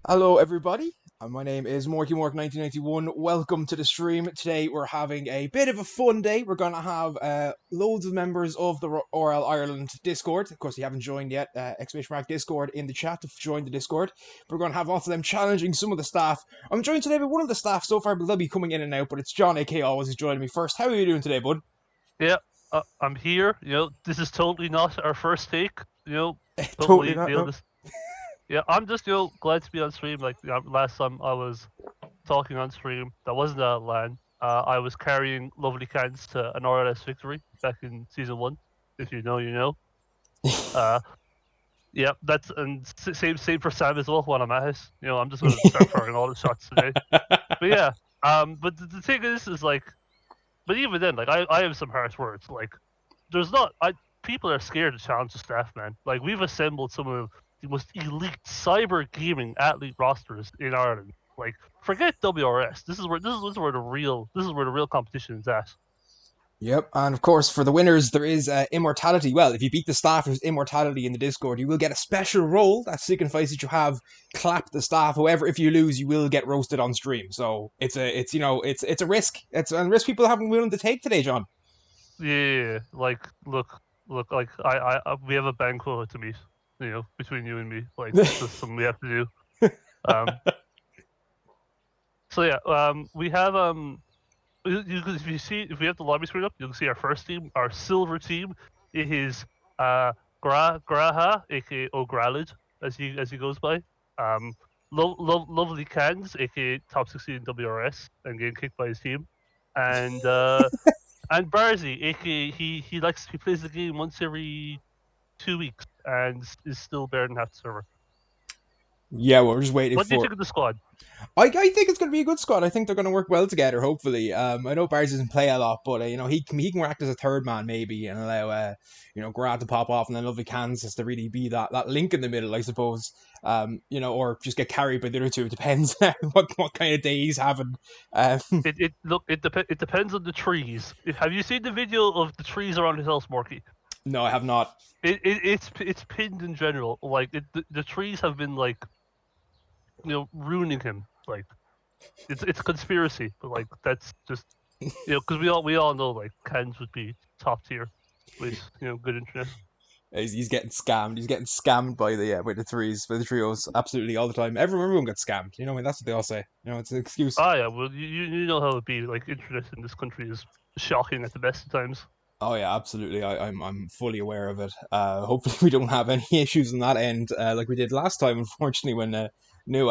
Hello everybody, my name is MorkyMork1991. Welcome to the stream. Today we're having a bit of a fun day. We're going to have loads of members of the RL Ireland Discord. Of course, you haven't joined yet, !Discord in the chat to join the Discord. We're going to have lots of them challenging some of the staff. I'm joined today by one of the staff so far, but they'll be coming in and out, but it's John, aka Always, who's joining me first. How are you doing today, bud? Yeah, I'm here. This is totally not our first take. Totally not, no. Yeah, I'm just glad to be on stream. Like last time I was talking on stream, that wasn't at LAN. I was carrying lovely cans to an RLS victory back in season 1. If you know, you know. Yeah, that's and same for Sam as well. When I'm at it, I'm just gonna start firing all the shots today. But yeah, but the thing is like, but even then, like I have some harsh words. Like, people are scared to challenge the staff, man. Like we've assembled some of the most elite cyber gaming athlete rosters in Ireland. Like, forget WRS. This is where the real competition is at. Yep, and of course for the winners there is immortality. Well, if you beat the staff, there's immortality in the Discord. You will get a special role that signifies that you have clapped the staff. However, if you lose, you will get roasted on stream. So it's a risk. It's a risk people haven't been willing to take today, John. Yeah, like look, like I we have a banquet to meet. Between you and me, like this is something we have to do. So yeah, we have if we have the lobby screen up, you can see our first team, our silver team. It is Graha, aka O'Gralid, as he goes by. Lovely Cans, aka top 16 WRS, and getting kicked by his team, and and Barzy, aka he plays the game once every 2 weeks and is still better than half the server. Yeah, we're just waiting. What do you think of the squad? I think it's going to be a good squad. I think they're going to work well together, hopefully. I know Barnes doesn't play a lot, but he can act as a third man maybe and allow Grant to pop off, and then Lovely Kansas to really be that link in the middle, I suppose. Or just get carried by the other two. It depends what kind of day he's having. It depends on the trees. Have you seen the video of the trees around his house, Morky? No, I have not. It's pinned in general. Like the trees have been like, ruining him. Like it's conspiracy, but like that's just because we all know like Kens would be top tier with good internet. He's getting scammed. He's getting scammed by the trios, absolutely all the time. Everyone gets scammed. That's what they all say. It's an excuse. Ah yeah, well you know how it be. Like internet in this country is shocking at the best of times. Oh yeah, absolutely. I'm fully aware of it. Hopefully we don't have any issues on that end, like we did last time. Unfortunately, when I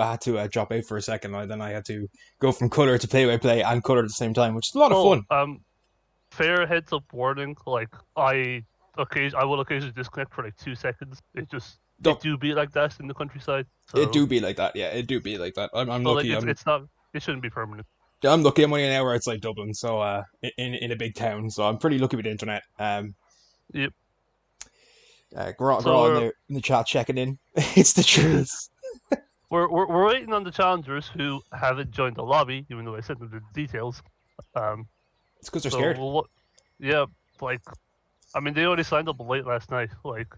had to drop out for a second, then I had to go from color to play-by-play and color at the same time, which is a lot of fun. fair heads up warning. Like I will occasionally disconnect for like 2 seconds. It do be like that in the countryside. It So do be like that, yeah. It do be like that. I'm so like lucky. it's not it shouldn't be permanent. I'm lucky. I'm only an hour outside Dublin, so in a big town, so I'm pretty lucky with the internet. Yep. We're So all in the chat checking in. It's the truth. we're waiting on the challengers who haven't joined the lobby, even though I sent them the details. It's because they're So scared. yeah, like I mean they only signed up late last night. Like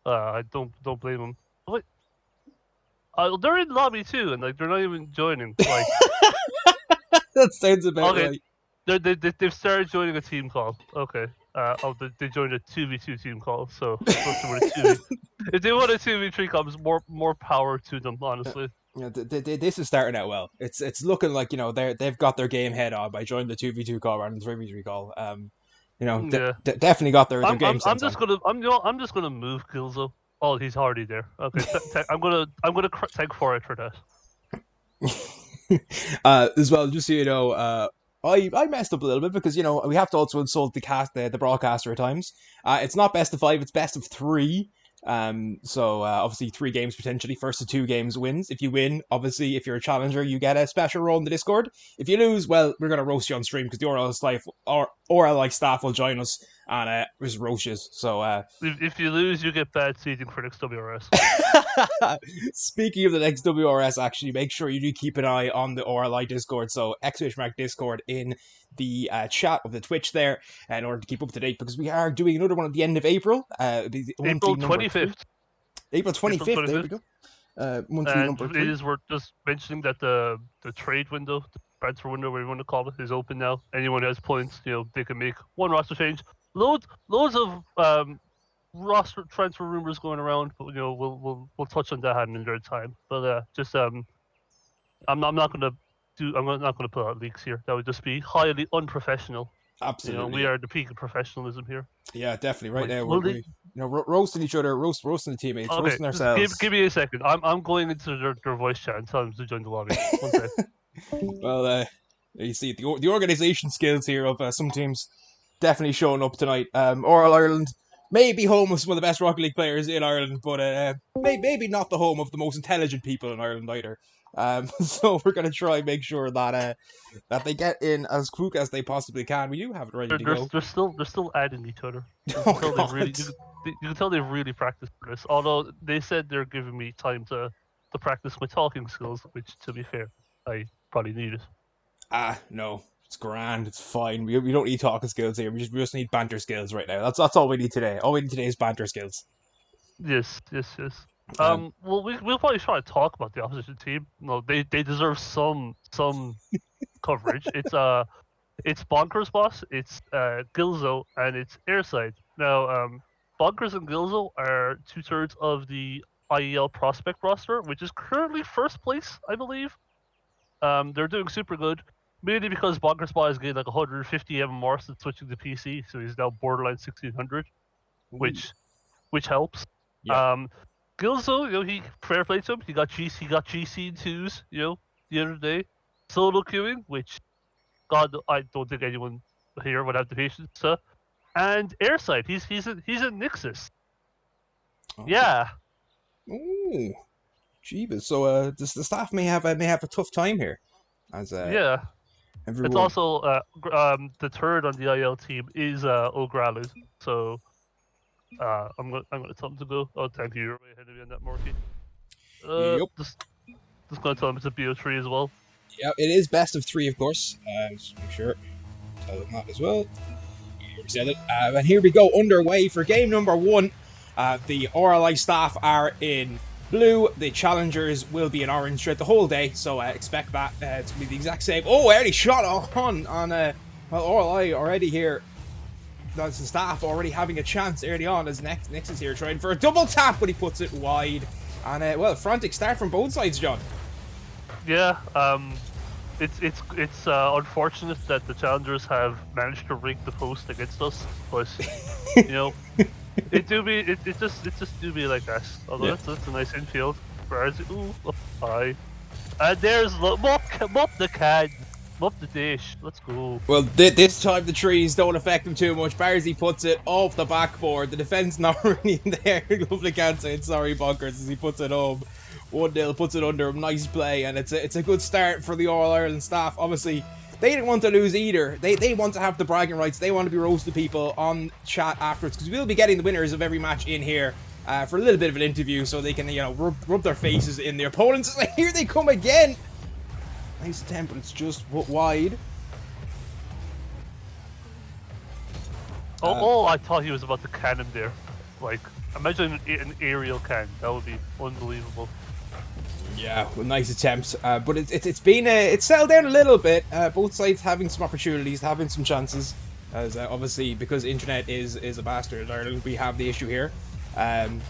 I don't blame them. Wait, they're in lobby too, and like they're not even joining. Like That sounds about okay, right. they've started joining a team call. Okay. They joined a 2v2 team call, so if they want a 2v3 comes more power to them, honestly. You know, this is starting out well. It's looking like they've got their game head on by joining the 2v2 call rather than the 3v3 call. Yeah. Definitely got their game I'm sense just on. I'm just gonna move Gilzo. Oh, he's already there. Okay, I'm gonna thank for it for that. As well, just so you know, I messed up a little bit because we have to also insult the broadcaster at times. It's not best of 5; it's best of 3. So obviously 3 games potentially. First of 2 games wins. If you win, obviously, if you're a challenger, you get a special role in the Discord. If you lose, well, we're gonna roast you on stream because the RLI staff will join us and just roast you. So If you lose, you get bad seating for next WRS. speaking of the next WRS, actually, make sure you do keep an eye on the RLI Discord. So !Discord in the chat of the Twitch there in order to keep up to date because we are doing another one at the end of April. April 25th. April 25th. There we go. Monthly And number 3. we're just mentioning that the trade window, the transfer window, whatever you want to call it, is open now. Anyone who has points, they can make one roster change. Loads of roster transfer rumors going around, but we'll touch on that in another time. But I'm not gonna put out leaks here. That would just be highly unprofessional. Absolutely. We are the peak of professionalism here. Yeah, definitely. Right now, we roasting each other, roasting the teammates, okay, roasting ourselves. Give me a second. I'm going into their voice chat and telling them to join the lobby. One sec. Well, you see the organization skills here of some teams definitely showing up tonight. RL Ireland may be home of some of the best Rocket League players in Ireland, but maybe not the home of the most intelligent people in Ireland either. So we're gonna try and make sure that they get in as quick as they possibly can. We do have it ready to go. They're still adding each other. You God. you can tell they've really practiced for this. Although they said they're giving me time to practice my talking skills, which, to be fair, I probably need it. No, it's grand. It's fine. We don't need talking skills here. We just need banter skills right now. That's all we need today. All we need today is banter skills. Yes. Well, we'll probably try to talk about the opposition team. No, they deserve some coverage. It's Bonkers Boss, it's Gilzo, and it's Airside. Now, Bonkers and Gilzo are 2/3 of the IEL prospect roster, which is currently first place, I believe. They're doing super good, mainly because Bonkers Boss is getting like 150 MMR since switching to PC, so he's now borderline 1600, which helps. Yeah. Gilzo, he fair play to him. He got GC in 2s, the other day. Solo queuing, which God, I don't think anyone here would have the patience to. And Airside, he's a Nixus. Oh. Yeah. Ooh, jeebus. So the staff may have a tough time here, as yeah. everyone... It's also the third on the IL team is O'Gralid, so I'm gonna tell him to go. Oh, thank you. You're way ahead of me on that, Morky. Yep. Just gonna tell him it's a BO3 as well. Yeah, it is best of 3, of course. Just make sure tell them that as well. We said it. And here we go, underway for game number 1. The RLI staff are in blue. The challengers will be in orange throughout the whole day, so expect that to be the exact same. Oh, early shot on RLI already here. That's the staff already having a chance early on as Nixus here trying for a double tap, but he puts it wide. And well, frantic start from both sides, John. Yeah, it's unfortunate that the challengers have managed to rig the post against us, but it just do be like that. Although that's a nice infield. Ooh, hi. And there's Mop the can. Up the dish. Let's go. Well, this time the trees don't affect him too much. Barzy puts it off the backboard. The defense not really in there. Lovely can't say it. Sorry, Bunkers, as he puts it home. 1-0, puts it under him. Nice play, and it's a good start for the All-Ireland staff. Obviously, they didn't want to lose either. They want to have the bragging rights. They want to be roasting people on chat afterwards, because we'll be getting the winners of every match in here for a little bit of an interview, so they can, you know, rub their faces in their opponents. Here they come again. Nice attempt, but it's just wide. I thought he was about to can him there. Like, imagine an aerial can. That would be unbelievable. Yeah, well, nice attempts. But it's been it's settled down a little bit. Both sides having some opportunities, having some chances. As obviously, because internet is a bastard in Ireland, we have the issue here. We have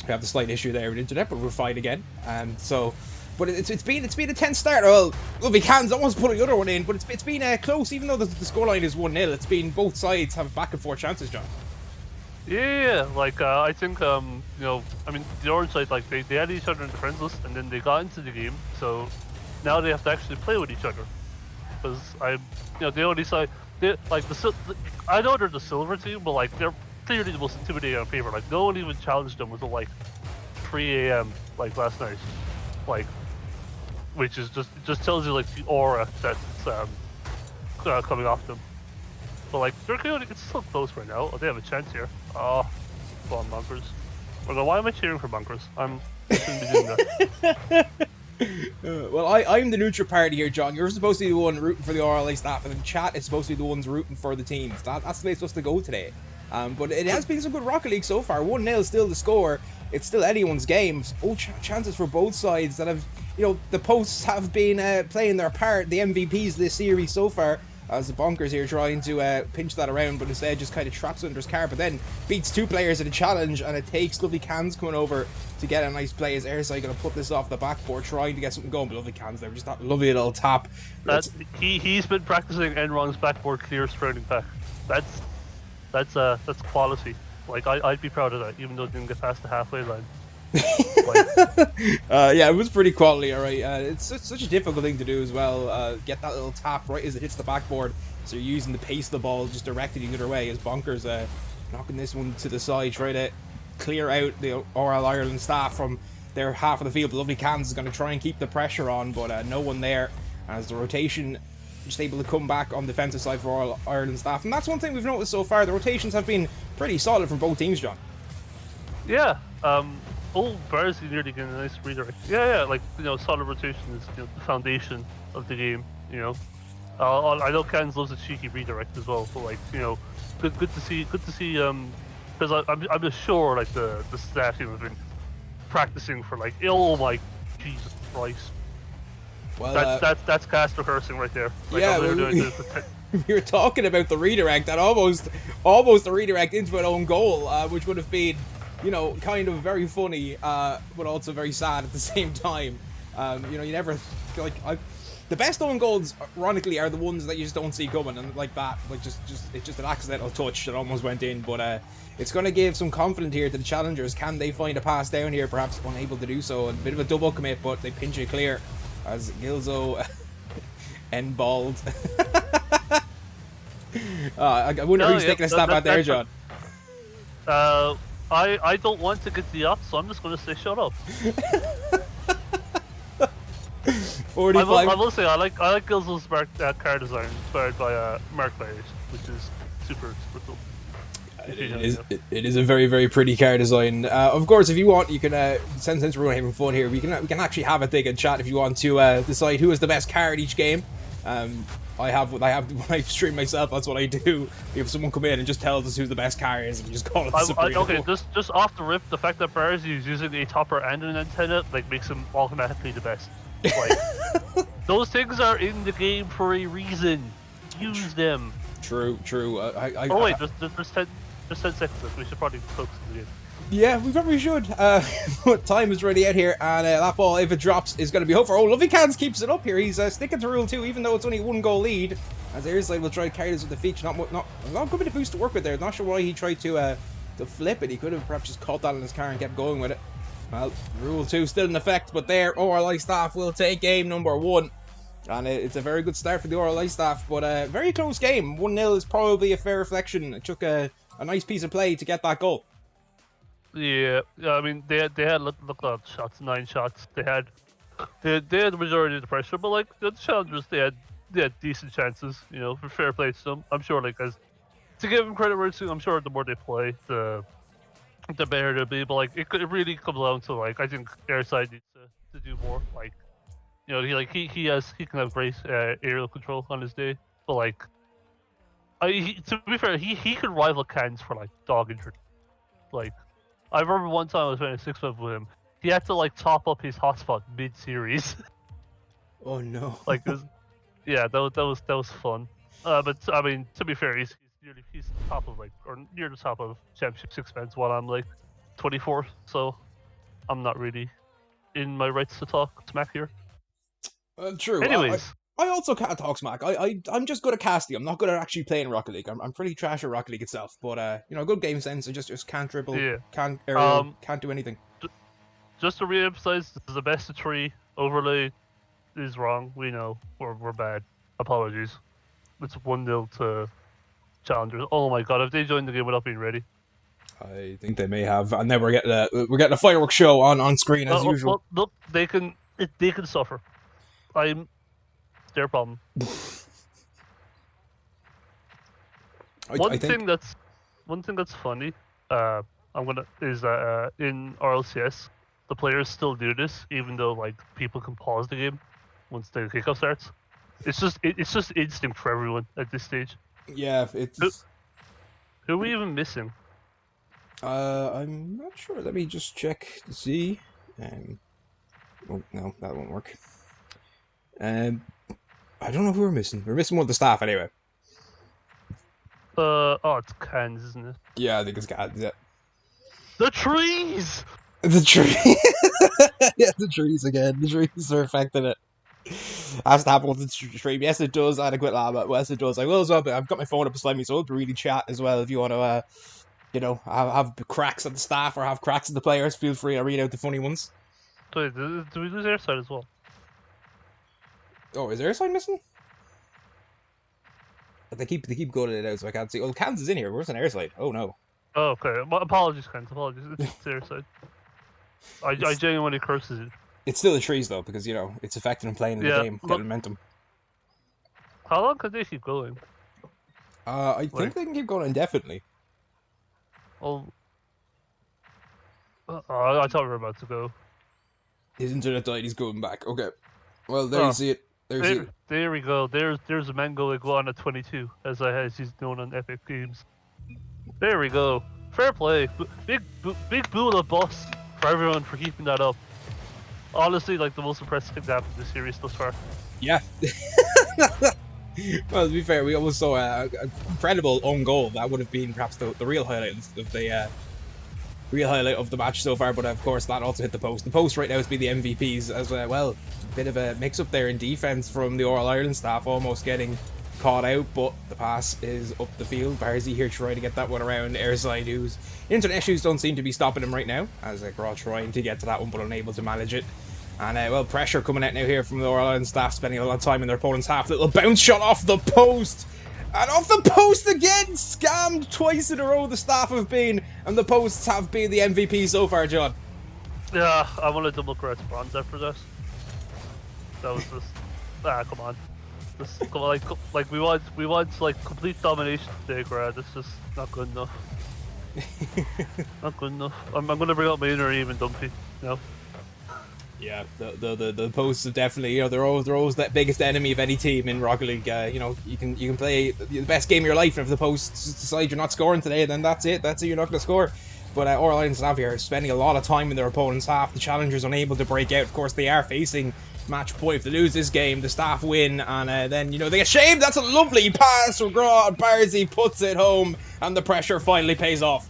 the slight issue there with internet, but we're fine again. But it's been a tense start. Well, Lovely Cans almost put the other one in, but it's been close. Even though the scoreline is 1-0, it's been both sides have back and forth chances, John. Yeah, like I think you know, I mean, the Orange side, like they had each other in the friends list, and then they got into the game. So now they have to actually play with each other, because the only side, I know they're the silver team, but like they're clearly the most intimidating on paper. Like no one even challenged them until like 3 a.m. like last night, like. Which is just tells you like the aura that's coming off them. But like it's so close right now. Oh, they have a chance here. Oh, come on, Bunkers. Well, why am I cheering for Bunkers? I shouldn't be doing that. Well, I'm the neutral party here, John. You're supposed to be the one rooting for the RLI staff, and then chat is supposed to be the ones rooting for the teams. That's the way it's supposed to go today. But it has been some good Rocket League so far. 1-0 still the score. It's still anyone's game. Chances for both sides that have, you know, the posts have been playing their part. The MVPs this series so far, as the Bonkers here trying to pinch that around, but instead just kind of traps it under his car, but then beats 2 players at a challenge, and it takes Lovely Cans coming over to get a nice play as Airside going to put this off the backboard, trying to get something going, but Lovely Cans there, just that lovely little tap. He's been practicing Enron's backboard clear sprouting pack. That's quality. Like I'd be proud of that, even though it didn't get past the halfway line. Yeah, it was pretty quality, alright. It's such a difficult thing to do as well. Get that little tap right as it hits the backboard, so you're using the pace of the ball just directed the other way, as Bonkers knocking this one to the side, try to clear out the RL Ireland staff from their half of the field. But Lovely Cans is going to try and keep the pressure on, but no one there, as the rotation just able to come back on the defensive side for RL Ireland staff. And that's one thing we've noticed so far, the rotations have been pretty solid from both teams, John. Yeah, Barzy nearly getting a nice redirect. Yeah, like, you know, solid rotation is, you know, the foundation of the game, you know. I know Cans loves a cheeky redirect as well, but like, you know, good to see, because I'm just sure like the staff team have been practicing for like, oh my Jesus Christ. Well, that's cast rehearsing right there. Like, yeah, we were talking about the redirect, and almost a redirect into an own goal, which would have been, you know, kind of very funny, but also very sad at the same time. You know, you never the best own goals, ironically, are the ones that you just don't see coming, and like that, like it's just an accidental touch that almost went in. But it's going to give some confidence here to the challengers. Can they find a pass down here? Perhaps unable to do so. A bit of a double commit, but they pinch it clear as Gilzo end-balled. I wonder who's taking a stab at there, John. I don't want to get the up, so I'm just going to say shut up. 45. I will say I like Gilzo's car design inspired by Mark Byers, which is super cool. It is a very, very pretty car design. Of course, if you want, you can since we're having fun here, we can actually have a thing and chat if you want to decide who is the best car in each game. I have when I stream myself, that's what I do. We have someone come in and just tells us who the best car is, and we just call it Supreme. Okay, just off the rip, the fact that Byers is using a topper and an antenna like makes him automatically the best. Like, those things are in the game for a reason. Use them. True. Wait, there's 10 seconds. We should probably focus on the game. Yeah, we probably should. But time is already out here, and that ball, if it drops, is going to be over. Oh, Lovely Cans keeps it up here. He's sticking to rule 2, even though it's only 1-goal lead. As Airside will try to carry this with the feature. Not good bit of boost to work with there. Not sure why he tried to flip it. He could have perhaps just caught that in his car and kept going with it. Well, rule 2 still in effect, but there, RLI staff will take game number 1. And it's a very good start for the RLI staff, but a very close game. 1-0 is probably a fair reflection. It took a nice piece of play to get that goal. Yeah, I mean they had look at shots, 9 shots. They had the majority of the pressure, but like the challengers, they had decent chances. You know, for fair play to them. I'm sure, like, as to give them credit where it's due, I'm sure the more they play, the better they'll be. But like it really comes down to, like, I think Airside needs to do more. Like, you know, he can have great aerial control on his day, but like, to be fair, he could rival Cans for like dog injury. Like, I remember one time I was playing a 6-5 with him. He had to like top up his hotspot mid-series. Oh no! Like, yeah, that was fun. But I mean, to be fair, he's top of, like, or near the top of championship 6-fans, while I'm like 24, so I'm not really in my rights to talk smack here. True. Anyways, I also can't talk smack. I'm just good at casting. I'm not good at actually playing Rocket League. I'm pretty trash at Rocket League itself. But you know, good game sense. I just can't dribble, yeah. can't aerial, can't do anything. Just to re-emphasize, this is a best of 3. Overlay is wrong. We know we're bad. Apologies. It's 1-0 to challengers. Oh my god, if they joined the game without being ready. I think they may have, and then we're getting a fireworks show on screen as usual. Well, look, they can suffer. I'm their problem. One thing that's funny, is that in RLCS, the players still do this, even though like people can pause the game once the kickoff starts. It's just instinct for everyone at this stage. Yeah, it's. Who are we even missing? I'm not sure. Let me just check to see. Oh no, that won't work. I don't know who we're missing. We're missing one of the staff anyway. It's Cans, isn't it? Yeah, I think it's Cans. Yeah. The trees. The tree. Yeah, the trees again. The trees are affecting it. Has to happen with the stream. Yes, it does. Adequate lab. Yes, it does. I will as well. But I've got my phone up beside me, so I'll really chat as well. If you want to, you know, have cracks at the staff or have cracks at the players, feel free to read out the funny ones. Wait, do we lose Airside as well? Oh, is Airside missing? They keep going in and out, so I can't see. Oh, Cans is in here. Where's an Airside? Oh no. Oh, okay. Apologies, Cans. Apologies. It's Airside. I genuinely curses it. It's still the trees though, because you know it's affecting them playing in the game, getting momentum. How long can they keep going? I think they can keep going indefinitely. Oh, I thought we were about to go. His internet died. He's going back. Okay. Well, there you see it. There we go. There's a Mango Iguana 22, as he's known on Epic Games. There we go. Fair play. Big Bula boss for everyone for keeping that up. Honestly, like the most impressive thing that happened this series thus far. Yeah. Well, to be fair, we almost saw an incredible own goal. That would have been perhaps the real highlight of the match so far. But of course, that also hit the post. The post right now has been the MVPs as well. Bit of a mix-up there in defense from the RLI Ireland staff, almost getting caught out, but the pass is up the field. Barzy here trying to get that one around Airside, whose internet issues don't seem to be stopping him right now, as they're all trying to get to that one but unable to manage it. And well, pressure coming out now here from the RLI Ireland staff, spending a lot of time in their opponent's half. Little bounce shot off the post, and off the post again. Scammed twice in a row the staff have been, and the posts have been the MVP so far, John. Yeah, I want to double correct bronze after this. That was just come on. Like we want like complete domination today, Grad. It's just not good enough. Not good enough. I'm gonna bring out my inner even Dumpy. You know? Yeah, the posts are definitely, you know, they're always that biggest enemy of any team in Rocket League. You know, you can play the best game of your life, and if the posts decide you're not scoring today, then that's it. That's it. You're not gonna score. But RLI and staff here are spending a lot of time in their opponent's half. The challengers unable to break out. Of course, they are facing match point. If they lose this game, the staff win, and then, you know, they get shamed. That's a lovely pass from Barzy, puts it home, and the pressure finally pays off.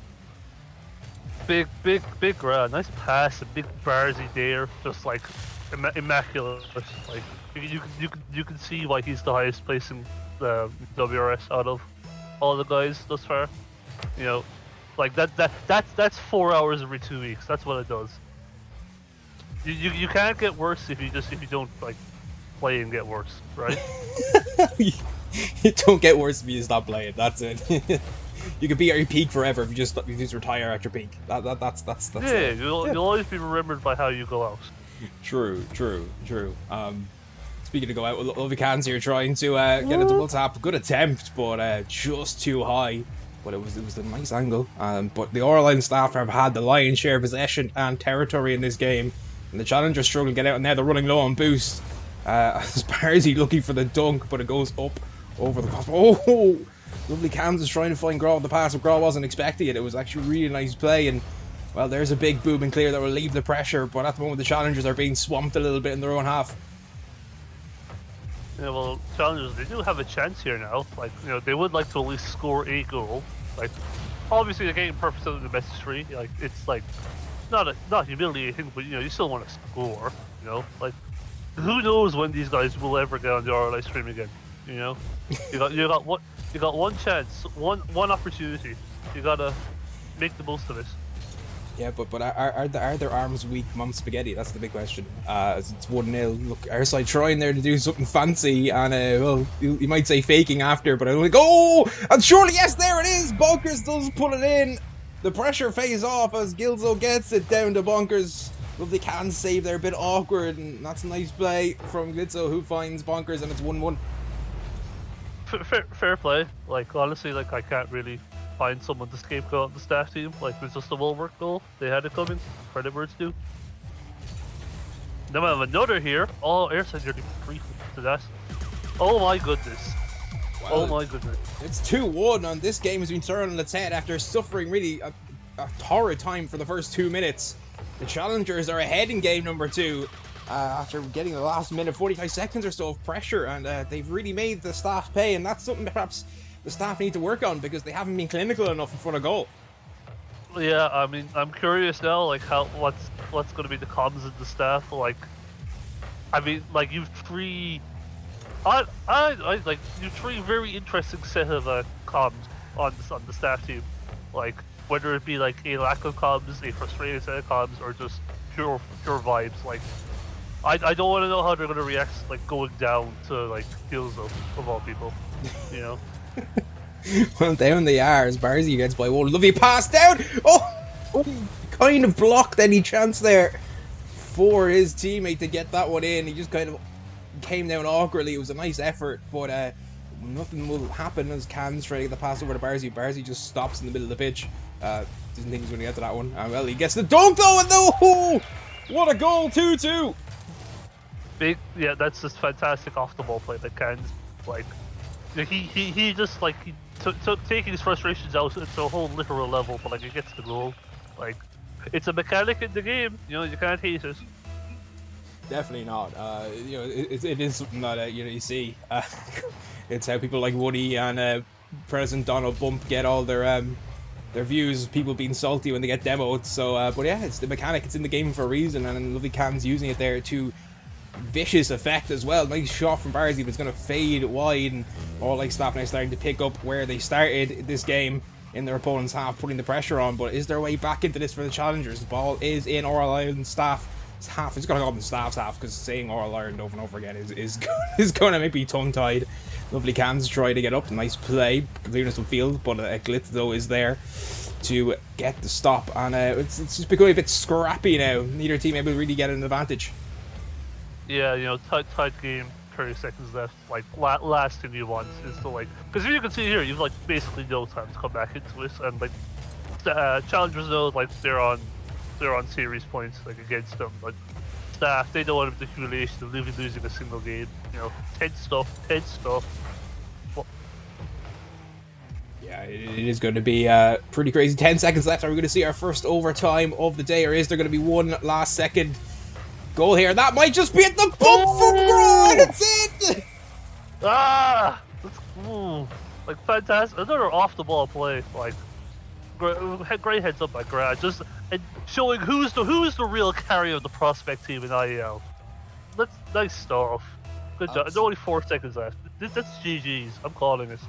Big nice pass, a big Barzy there, just like immaculate. Like you can see why he's the highest placing WRS out of all the guys thus far. You know, like that's 4 hours every 2 weeks. That's what it does. You can't get worse if you don't like play and get worse, right? It don't get worse if you stop playing. That's it. You could be at your peak forever if you just retire at your peak. That's Yeah, you'll always be remembered by how you go out. True. Speaking of go out, Lovey Cans here trying to get a double tap. Good attempt, but just too high. But it was a nice angle. But the RLI staff have had the lion's share of possession and territory in this game, and the challengers struggle to get out. And now they're running low on boost. Sparzi looking for the dunk, but it goes up over the cross. Oh, Lovely Cans is trying to find Graw with the pass, but Graw wasn't expecting it. It was actually a really nice play, and well, there's a big boom and clear that will leave the pressure. But at the moment, the challengers are being swamped a little bit in their own half. Yeah, well, challengers, they do have a chance here now. Like, they would like to at least score a goal. Like, obviously, the game purpose of the best of 3. Like, it's like not humiliating, but you still want to score. Like, who knows when these guys will ever get on the RLI stream again? You got one chance, one opportunity. You gotta make the most of it. Yeah, but are their arms weak, Mum Spaghetti? That's the big question. It's 1-0. Look, our side trying there to do something fancy, and well, you might say faking after, but I'm like, oh, and surely yes, there it is. Bonkers does put it in. The pressure pays off as Gilzo gets it down to Bonkers. Lovely can save there, a bit awkward, and that's a nice play from Gilzo, who finds Bonkers, and it's 1-1. Fair play. Like, honestly, like, I can't really find someone to scapegoat on the staff team. Like, it was just a well-worked goal. They had it coming. Credit where it's due. Then we have another here. Oh, airside nearly free to that. Oh my goodness. Well, oh my goodness. It's 2-1, and this game has been turned on its head after suffering really a torrid time for the first 2 minutes. The challengers are ahead in game number 2 after getting the last minute, 45 seconds or so of pressure, and they've really made the staff pay, and that's something perhaps the staff need to work on because they haven't been clinical enough in front of goal. Yeah, I mean, I'm curious now, like, what's going to be the comms of the staff. Like, I mean, like, you've 3 very interesting set of comms on the staff team. Like, whether it be like a lack of comms, a frustrated set of comms, or just pure vibes. Like, I don't want to know how they're gonna react, like, going down to like Gilzo of all people, Well, down they are as Barzi gets by one. Lovely pass down. Oh, kind of blocked any chance there for his teammate to get that one in. He just kind of came down awkwardly. It was a nice effort, but nothing will happen as Can's trying to get the pass over to Barzi. Barzi just stops in the middle of the pitch. Didn't think he was going to get to that one. Well, he gets the dunk though, and no! What a goal! 2-2. Yeah, that's just fantastic off the ball play that Can's like. He just like took taking his frustrations out to a whole literal level, but like he gets the goal. Like, it's a mechanic in the game. You can't hate it. Definitely not. It is something that you see. It's how people like Woody and President Donald Bump get all their views. People being salty when they get demoed. So, but yeah, it's the mechanic. It's in the game for a reason, and Lovely Can's using it there to vicious effect as well. Nice shot from Barzi, but it's going to fade wide, and RLI Staff now starting to pick up where they started this game in their opponent's half, putting the pressure on. But is there a way back into this for the challengers? The ball is in RLI Staff half. It's gonna go up in Staff's half because saying RLI Ireland over and over again is gonna make me tongue tied. Lovely Cans try to get up. Nice play, clearness of field, but a glitz though is there to get the stop, and it's just becoming a bit scrappy now. Neither team able to really get an advantage. Yeah, tight game. 30 seconds left. Like, last thing you want is to, like, because you can see here, you've like basically no time to come back into it, and like challengers know, like, they're on series points, like, against them. Like, staff, they don't want the humiliation of losing a single game. Tense stuff. But yeah, it is going to be pretty crazy. 10 seconds left. Are we going to see our first overtime of the day, or is there going to be one last second goal here? That might just be at the bump from Graw. It's in. Like, fantastic. Another off the ball play. Like, great heads up by Graw. Just showing who's the real carrier of the prospect team in IEL. Nice stuff. Good job. There's only 4 seconds left. That's GG's. I'm calling it.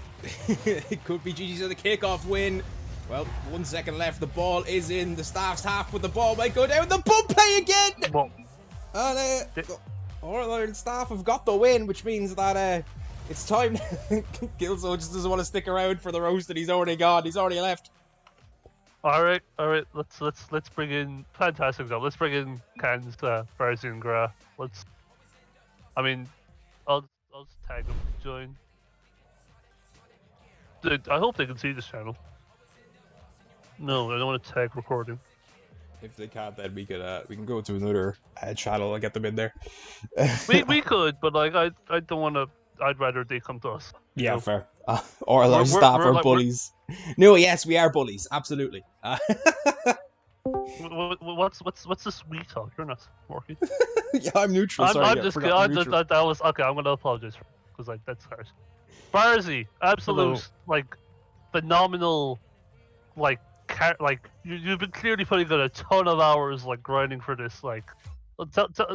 It could be GG's of the kickoff win. Well, 1 second left. The ball is in the Staff's half, but the ball might go down. The bump play again. Well, RLI Staff have got the win, which means that it's time. Gilzo just doesn't want to stick around for the roast that he's already gone. He's already left. All right. Let's bring in fantastic job. Let's bring in Cans, Barzi and Gra. I'll just tag them to join. Dude, I hope they can see this channel. No, I don't want to tag recording. If they can't, then we can go to another channel and get them in there. we could, but like I don't want to. I'd rather they come to us. Yeah, know? fair. RLI Staff are bullies. No, yes, we are bullies. Absolutely. What's this we talk? You're not Morky. Yeah, I'm neutral. I'm sorry, just that was okay. I'm gonna apologize because like that's harsh. Barzi, absolute Hello. like phenomenal, like you've been clearly putting in a ton of hours like grinding for this. Like,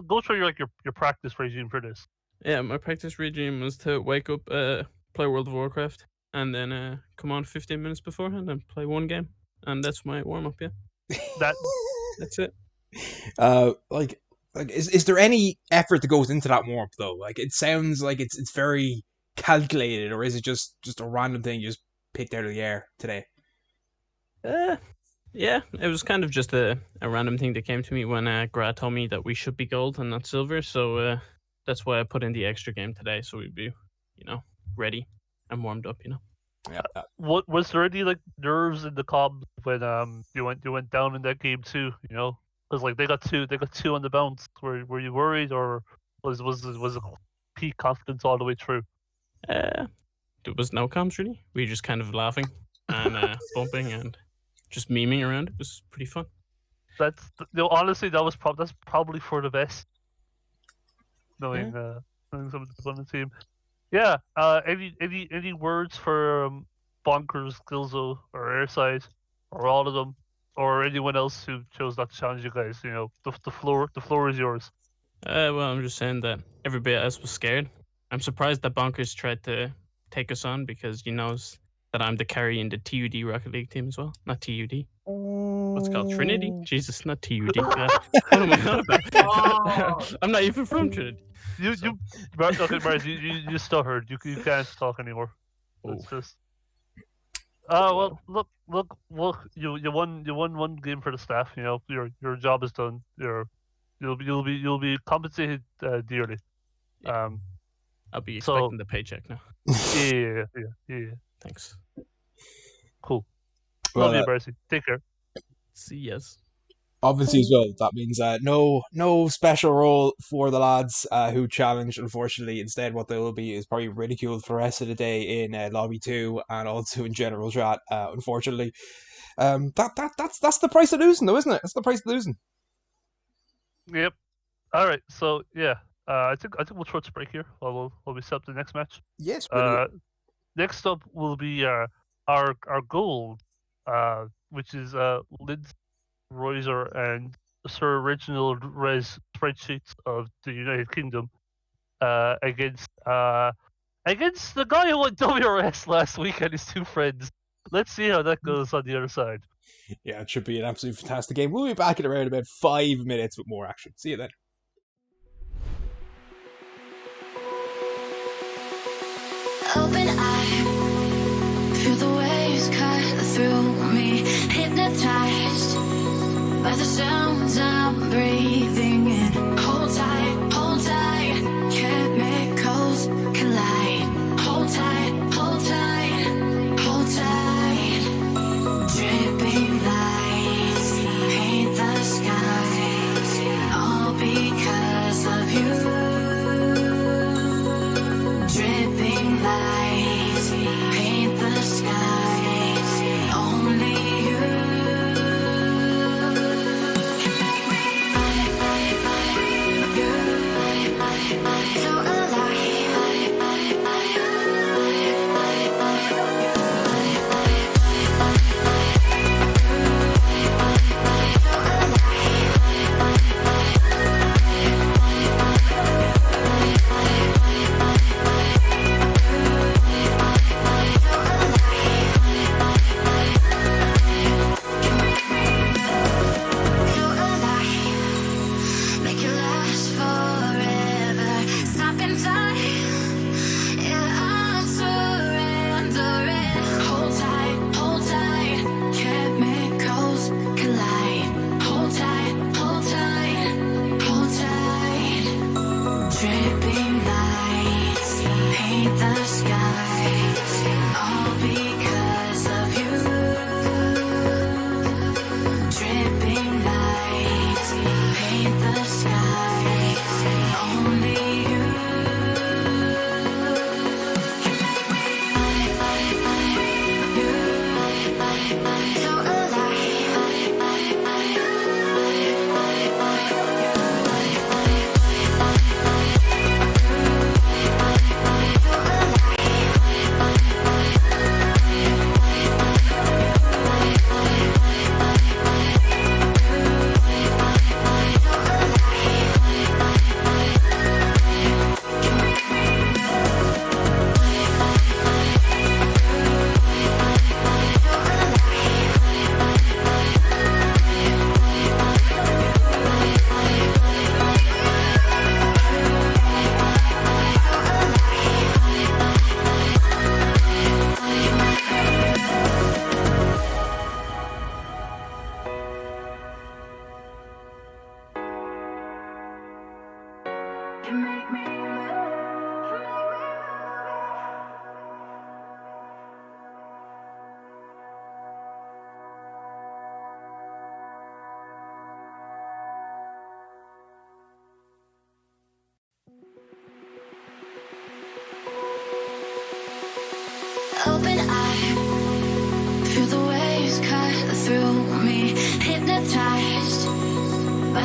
go through your practice regime for this. Yeah, my practice regime was to wake up, play World of Warcraft, and then come on 15 minutes beforehand and play one game, and that's my warm up. Yeah, that's it. Is there any effort that goes into that warm up though? Like, it sounds like it's very calculated, or is it just a random thing you just picked out of the air today? Yeah, it was kind of just a random thing that came to me when Gra told me that we should be gold and not silver. So that's why I put in the extra game today, so we'd be, ready and warmed up. Yeah. What was there any like nerves in the comms when you went down in that game too? Because like they got two on the bounce. Were you worried, or was it peak confidence all the way through? There was no comms really. We were just kind of laughing and bumping and just memeing around. It was pretty fun. Honestly, that's probably for the best. Knowing some of the people on the team. Yeah. Any words for Bonkers, Gilzo, or Airside, or all of them, or anyone else who chose not to challenge you guys? The floor is yours. Well, I'm just saying that everybody else was scared. I'm surprised that Bonkers tried to take us on because he knows that I'm the carry in the TUD Rocket League team as well. Not TUD. What's it called? Trinity? Jesus, not TUD. What am I on about? I'm not even from Trinity. You stuttered. You can't talk anymore. It's just. Well, look. You won one game for the staff. Your job is done. You'll be compensated dearly. Yeah. I'll be expecting the paycheck now. Yeah. Thanks. Cool. Well, Love you, Barcy. Take care. See yes. Obviously, as well, that means no special role for the lads who challenged. Unfortunately, instead, what they will be is probably ridiculed for the rest of the day in lobby 2 and also in general chat. Unfortunately, that's the price of losing, though, isn't it? That's the price of losing. Yep. All right. So yeah, I think we'll throw it to break here while we set up the next match. Yes. Next up will be our goal, which is Links, Royser, and Sir Reginald Rez spreadsheets of the United Kingdom against the guy who won WRS last week and his two friends. Let's see how that goes on the other side. Yeah, it should be an absolutely fantastic game. We'll be back in around about 5 minutes with more action. See you then. Open eye, feel the waves cut through me, hypnotized by the sounds I'm breathing in. Hold tight, chemicals collide. Hold tight, hold tight, hold tight. Dripping lights paint the skies, all because of you. Dripping lights paint the skies, only you can make me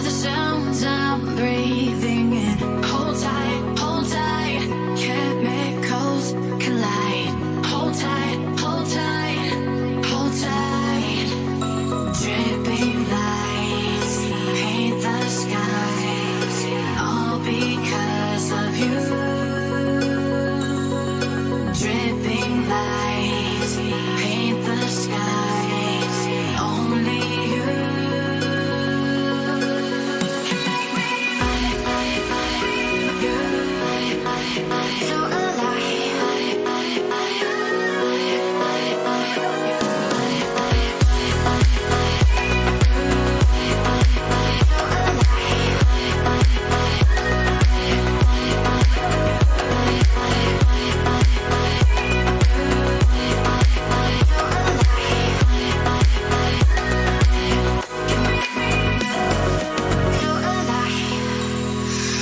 by the sounds I'm breathing in. Hold tight, chemicals collide. Hold tight, hold tight, hold tight. Dripping lights paint the skies, all because of you. Dripping lights paint the skies, only you can make me feel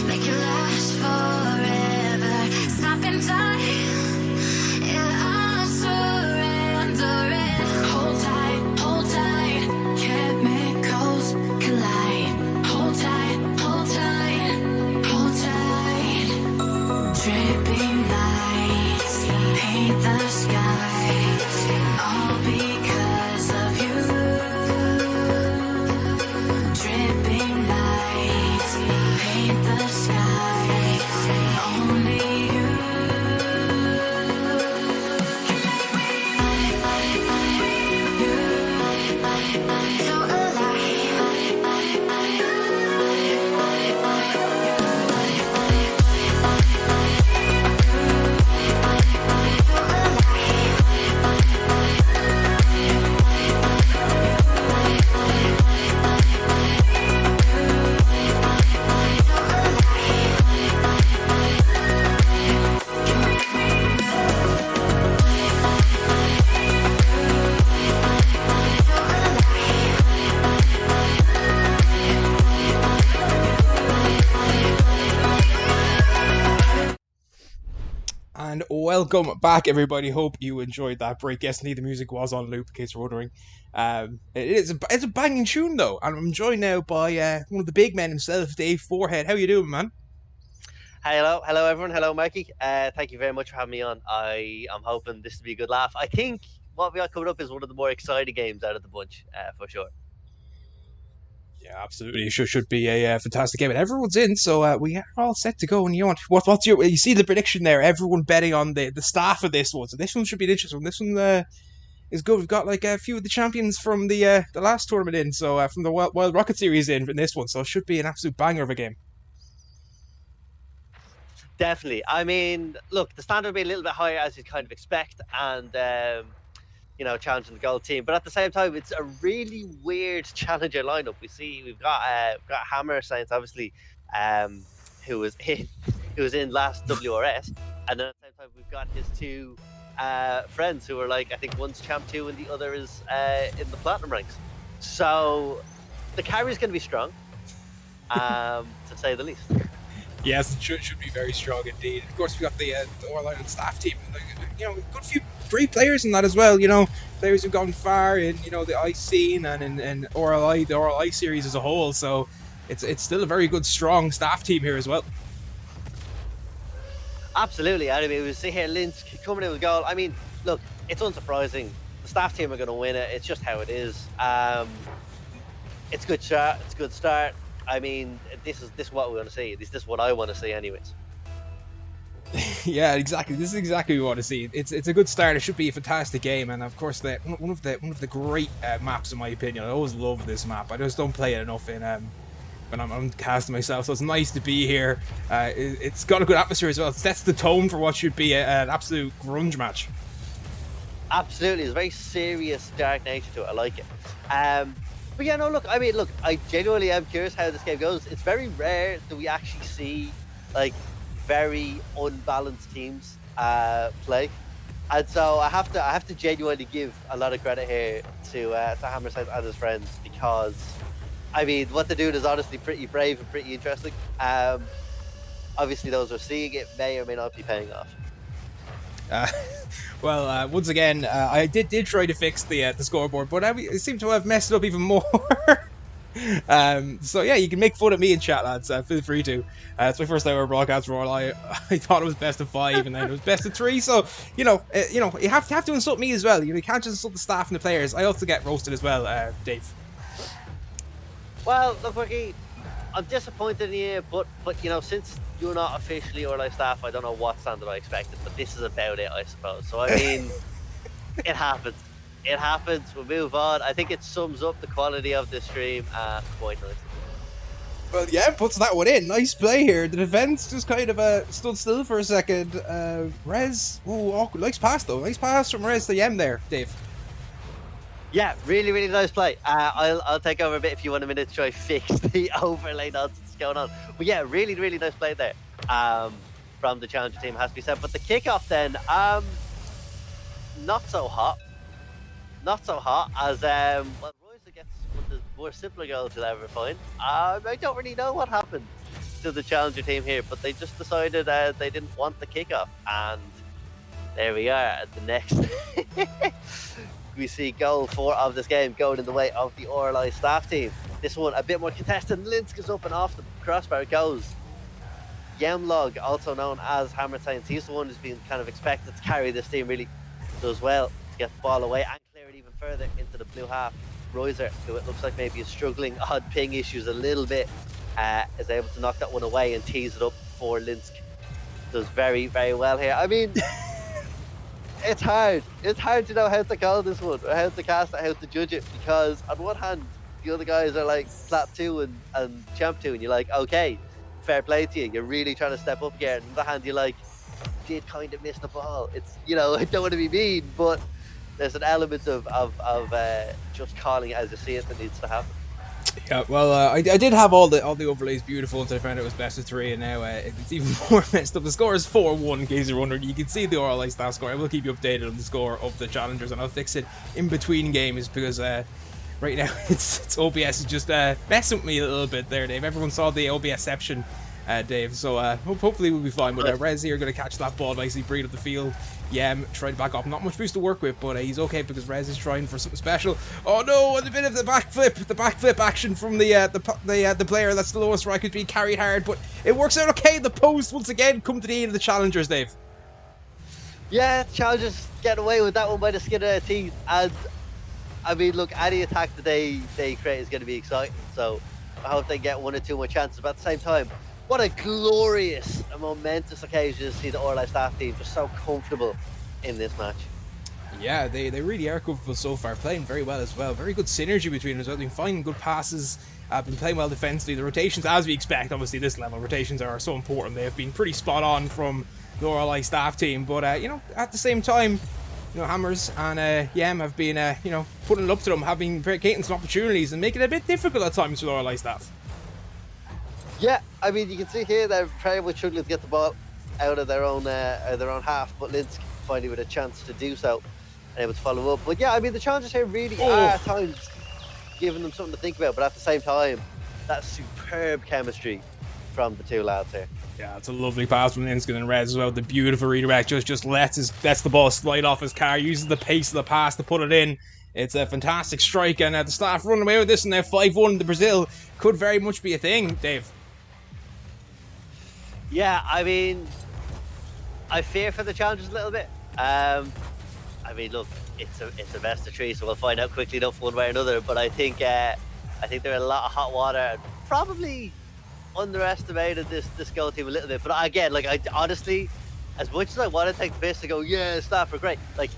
make it last forever. Stop in time. Yeah, I'm surrendering. Hold tight, chemicals collide. Hold tight, hold tight, hold tight. Dripping lights paint the skies, all because of you. Dripping lights paint the skies, only you can make me feel And welcome back, everybody. Hope you enjoyed that break. Yes, indeed, the music was on loop, in case you're wondering. It's a banging tune, though, and I'm joined now by one of the big men himself, Dave Forehead. How you doing, man? Hello everyone. Hello, Mikey. Thank you very much for having me on. I am hoping this to be a good laugh. I think what we got coming up is one of the more exciting games out of the bunch, for sure. Yeah, absolutely. It should be a fantastic game, and everyone's in, so we are all set to go. And you want what's your? You see the prediction there. Everyone betting on the staff of this one, so this one should be an interesting one. This one is good. We've got like a few of the champions from the last tournament in, so from the Wild Rocket series in this one, so it should be an absolute banger of a game. Definitely. I mean, look, the standard will be a little bit higher as you'd kind of expect, and challenging the gold team. But at the same time, it's a really weird challenger lineup. We've got Hammer Saints, obviously, who was in last WRS, and then at the same time we've got his two friends who are like, I think one's champ 2 and the other is in the platinum ranks. So the carry is going to be strong, to say the least. Yes, it should be very strong indeed. Of course, we got the RLI Staff Team. Good few great players in that as well. Players who've gone far in the ice scene and in RLI, the RLI series as a whole. So it's still a very good, strong staff team here as well. Absolutely. I mean, we see here Links coming in with a goal. I mean, look, it's unsurprising. The staff team are going to win it. It's just how it is. It's a good shot. It's a good start. I mean, this is what we want to see. This is what I want to see, anyways. Yeah, exactly. This is exactly what we want to see. It's a good start. It should be a fantastic game, and of course, one of the great maps in my opinion. I always love this map. I just don't play it enough in when I'm casting myself. So it's nice to be here. It's got a good atmosphere as well. It sets the tone for what should be an absolute grunge match. Absolutely, there's a very serious, dark nature to it. I like it. But yeah, no, look, I genuinely am curious how this game goes. It's very rare that we actually see like very unbalanced teams play, and so I have to genuinely give a lot of credit here to Hammerside and his friends, because I mean, what they're doing is honestly pretty brave and pretty interesting. Obviously, those who are seeing it may or may not be paying off. Well, once again, I did try to fix the scoreboard, but I seem to have messed it up even more. So yeah, you can make fun of me in chat, lads. Feel free to. It's my first ever broadcast for RLI. I thought it was best of 5, and then it was best of 3. So you have to insult me as well. You can't just insult the staff and the players. I also get roasted as well, Dave. Well, look, Ricky, I'm disappointed in you, but since you're not officially RLI staff, I don't know what standard I expected, but this is about it, I suppose. So I mean, it happens. It happens. We'll move on. I think it sums up the quality of this stream quite nicely. Well, yeah, puts that one in. Nice play here. The defense just kind of stood still for a second. Rez, nice pass though. Nice pass from Rez to Yem there, Dave. Yeah, really, really nice play. I'll take over a bit if you want a minute to try fix the overlay nonsense going on. But yeah, really, really nice play there from the challenger team, has to be said. But the kickoff then, not so hot. Not so hot as Royce gets one of the more simpler goals you'll ever find. I don't really know what happened to the challenger team here, but they just decided they didn't want the kickoff, and there we are at the next. We see goal 4 of this game going in the way of the RLI staff team. This one a bit more contested. Links goes up and off the crossbar goes. Yemlog, also known as Hammer Saints, he's the one who's been kind of expected to carry this team, really does well to get the ball away and clear it even further into the blue half. Royzer, who it looks like maybe is struggling, odd ping issues a little bit, is able to knock that one away and tease it up for Linsk. Does very, very well here. I mean, it's hard. It's hard to know how to call this one, or how to cast it, how to judge it, because on one hand, the other guys are like flat 2 and champ 2, and you're like, okay, fair play to you. You're really trying to step up again. On the other hand, you're like, did kind of miss the ball. It's, I don't want to be mean, but there's an element of just calling it as you see it that needs to happen. Yeah, well, I did have all the overlays beautiful until I found it was best of 3, and now it's even more messed up. The score is 4-1, in case you're wondering. You can see the RLI staff score. I will keep you updated on the score of the challengers, and I'll fix it in between games, because right now it's OBS is just messing with me a little bit there, Dave. Everyone saw the OBSception, Dave, so hopefully we'll be fine. But Rez here going to catch that ball nicely, breed up the field. Yeah, try to back up. Not much boost to work with, but he's okay because Rez is trying for something special. Oh no, and a bit of the backflip action from the player that's the lowest right, could be carried hard, but it works out okay. The post once again come to the aid of the challengers, Dave. Yeah, challengers get away with that one by the skin of their teeth, and I mean, look, any attack that they create is going to be exciting, so I hope they get 1 or 2 more chances, but at the same time, what a glorious and momentous occasion to see the RLI staff team just so comfortable in this match. Yeah, they really are comfortable so far, playing very well as well. Very good synergy between them as well. They've been finding good passes, been playing well defensively. The rotations, as we expect, obviously this level, rotations are so important. They have been pretty spot on from the RLI staff team, but at the same time, Hammers and Yem have been putting it up to them, have been creating some opportunities and making it a bit difficult at times for the RLI staff. Yeah, I mean, you can see here they're very much struggling to get the ball out of their own half, but Linsk finally with a chance to do so and able to follow up. But yeah, I mean, the challenges here really are at times giving them something to think about, but at the same time, that superb chemistry from the 2 lads here. Yeah, it's a lovely pass from Linsk and Rez as well. The beautiful redirect just lets the ball slide off his car, uses the pace of the pass to put it in. It's a fantastic strike, and the staff run away with this, and now 5-1 to Brazil could very much be a thing, Dave. Yeah, I mean, I fear for the challenges a little bit. I mean, look, it's a best of 3, so we'll find out quickly enough one way or another. But I think they're in a lot of hot water, and probably underestimated this goal team a little bit. But again, like, I honestly, as much as I want to take the piss and go, yeah, staff are great, like,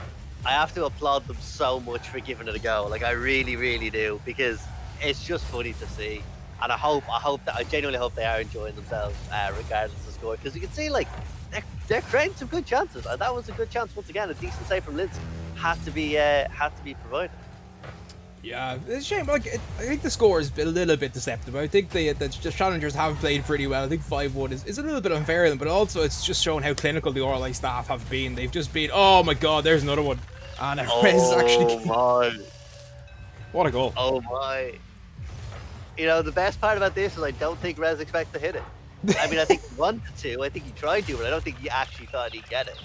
I have to applaud them so much for giving it a go. Like, I really, really do, because it's just funny to see. And I genuinely hope they are enjoying themselves, regardless of the score. Because you can see, like, they're creating some good chances. And that was a good chance once again. A decent save from Links had to be provided. Yeah, it's a shame. Like, I think the score is a little bit deceptive. I think the challengers have played pretty well. I think 5-1 is a little bit unfair to them, but also it's just shown how clinical the RLI staff have been. They've just been, oh my god, there's another one. And Rez actually. My. What a goal. Oh my. The best part about this is I don't think Rez expects to hit it. I mean, I think he wanted to. I think he tried to, but I don't think he actually thought he'd get it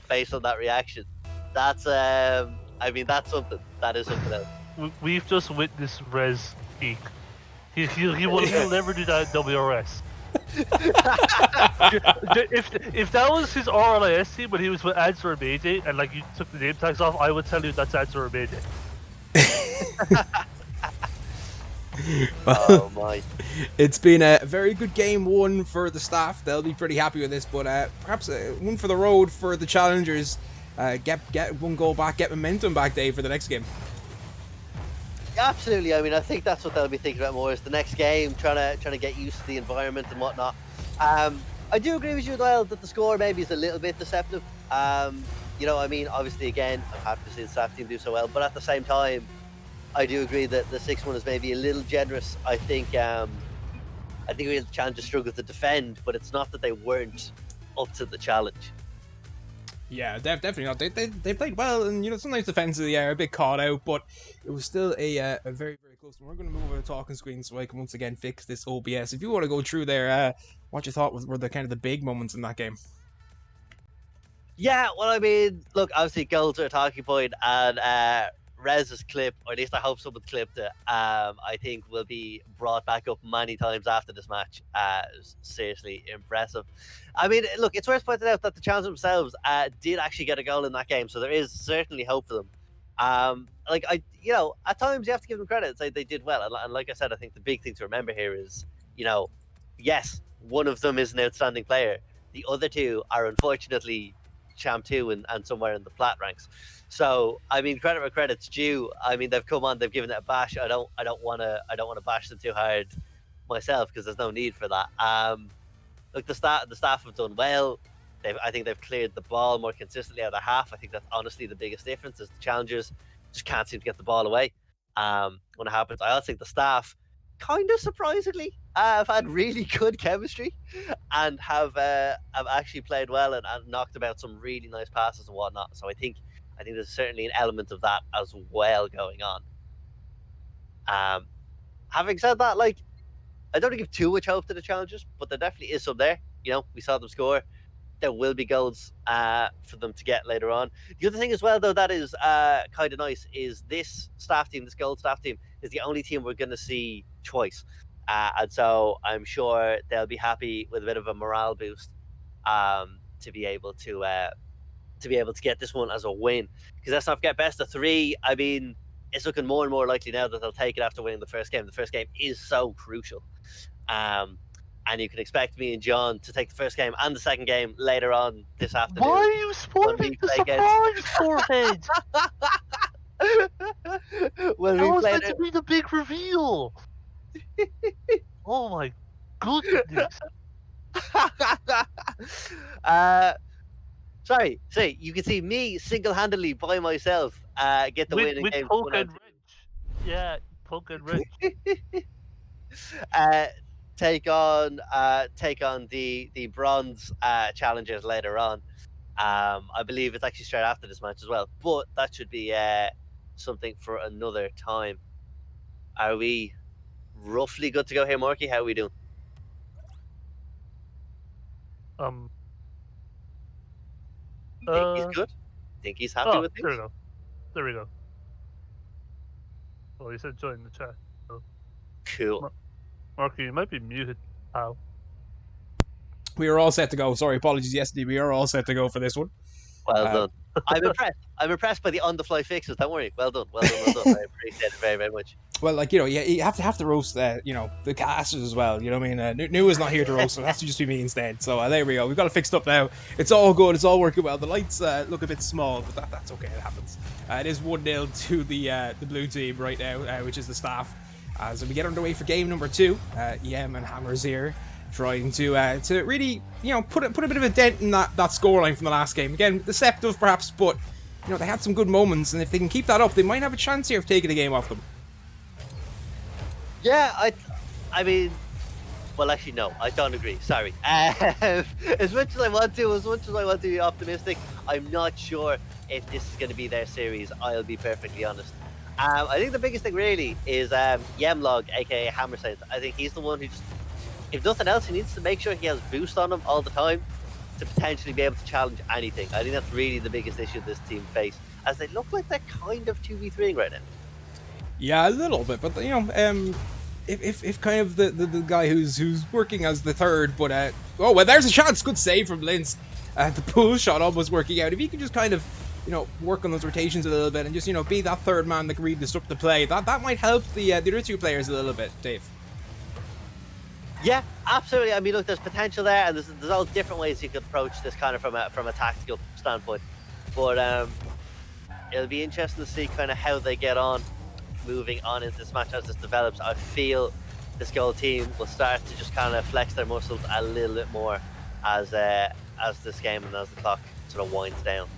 based on that reaction. That's, that's something. That is something else. We've just witnessed Rez peak He'll never do that in WRS. If that was his RLIS team when he was with Answer and Mayday, and like you took the name tags off, I would tell you that's Answer and Mayday. Oh my! It's been a very good game one for the staff. They'll be pretty happy with this, but perhaps one for the road for the challengers. Get one goal back, get momentum back, Dave, for the next game. Absolutely. I mean, I think that's what they'll be thinking about more is the next game, trying to get used to the environment and whatnot. I do agree with you as well that the score maybe is a little bit deceptive. You know, I mean, obviously, again, I'm happy to see the staff team do so well, but at the same time, I do agree that the 6-1 is maybe a little generous. I think we had the challenge struggled to defend, but it's not that they weren't up to the challenge. Yeah, definitely not. They played well, and you know sometimes defensively are a bit caught out, but it was still a very close one. We're going to move over to talking screen so I can once again fix this OBS. If you want to go through there, what you thought were the kind of the big moments in that game? Yeah, well, I mean, look, obviously goals are a talking point, and Rez's clip, or at least I hope someone clipped it, I think will be brought back up many times after this match. Seriously impressive. I mean, look, it's worth pointing out that the Challengers themselves did actually get a goal in that game, so there is certainly hope for them. You know, at times you have to give them credit. Say they did well, and like I said, I think the big thing to remember here is, you know, yes, one of them is an outstanding player. The other two are unfortunately Champ 2 and somewhere in the plat ranks. So I mean, credit where credit's due. I mean, they've come on, they've given it a bash. I don't want to bash them too hard myself because there's no need for that. Look, the staff have done well. I think they've cleared the ball more consistently out of half. I think that's honestly the biggest difference is the challengers just can't seem to get the ball away when it happens. I also think the staff, kind of surprisingly, have had really good chemistry and have actually played well and knocked about some really nice passes and whatnot. So I think there's certainly an element of that as well going on. Having said that, like, I don't give too much hope to the challengers, but there definitely is some there. You know, we saw them score. There will be goals for them to get later on. The other thing as well, though, that is kind of nice is this staff team, this gold staff team, is the only team we're going to see twice. And so I'm sure they'll be happy with a bit of a morale boost to be able to get this one as a win. Because let's not forget, best of 3. I mean, it's looking more and more likely now that they'll take it after winning the first game. The first game is so crucial. And you can expect me and John to take the first game and the second game later on this afternoon. Why are you spoiling the surprise, Forehead? When That we was play meant to be the big reveal. Oh my goodness. Sorry, see, you can see me single-handedly by myself get the win in with game poke 1 and wrench. Yeah, poke and wrench. Take on the bronze challengers later on. I believe it's actually straight after this match as well, but that should be something for another time. Are we roughly good to go here, Marky? How are we doing? Think he's good? Think he's happy with things? There we go. Well, he said join the chat. So. Cool. Marky, you might be muted. Ow. We are all set to go. Sorry, apologies. Yesterday, we are all set to go for this one. Well done. I'm impressed. I'm impressed by the on-the-fly fixes. Don't worry. Well done. I appreciate it very, very much. Well, like, you know, you have to roast, you know, the casters as well. You know what I mean? New is not here to roast, so it has to just be me instead. So there we go. We've got it fixed up now. It's all good. It's all working well. The lights look a bit small, but that's okay. It happens. It is 1-0 to the blue team right now, which is the staff. As we get underway for game number 2, EM and Hammers here trying to really, you know, put a bit of a dent in that scoreline from the last game. Again, deceptive perhaps, but you know they had some good moments, and if they can keep that up, they might have a chance here of taking the game off them. Yeah, I mean, well, actually, no, I don't agree. Sorry. As much as I want to be optimistic, I'm not sure if this is going to be their series. I'll be perfectly honest. I think the biggest thing really is Yemlog, aka Hammer Saints. I think he's the one who just, if nothing else, he needs to make sure he has boost on him all the time to potentially be able to challenge anything. I think that's really the biggest issue this team face, as they look like they're kind of 2v3ing right now. Yeah, a little bit, but you know, if kind of the guy who's working as the third, but oh well, there's a chance. Good save from Links. The pull shot almost working out. If he can just kind of, you know, work on those rotations a little bit and just, you know, be that third man that can read the stuff to play, that might help the other two players a little bit, Dave. Yeah, absolutely. I mean, look, there's potential there, and there's all different ways you could approach this kind of from a tactical standpoint. But it'll be interesting to see kind of how they get on moving on into this match as this develops. I feel this goal team will start to just kind of flex their muscles a little bit more as this game and as the clock sort of winds down.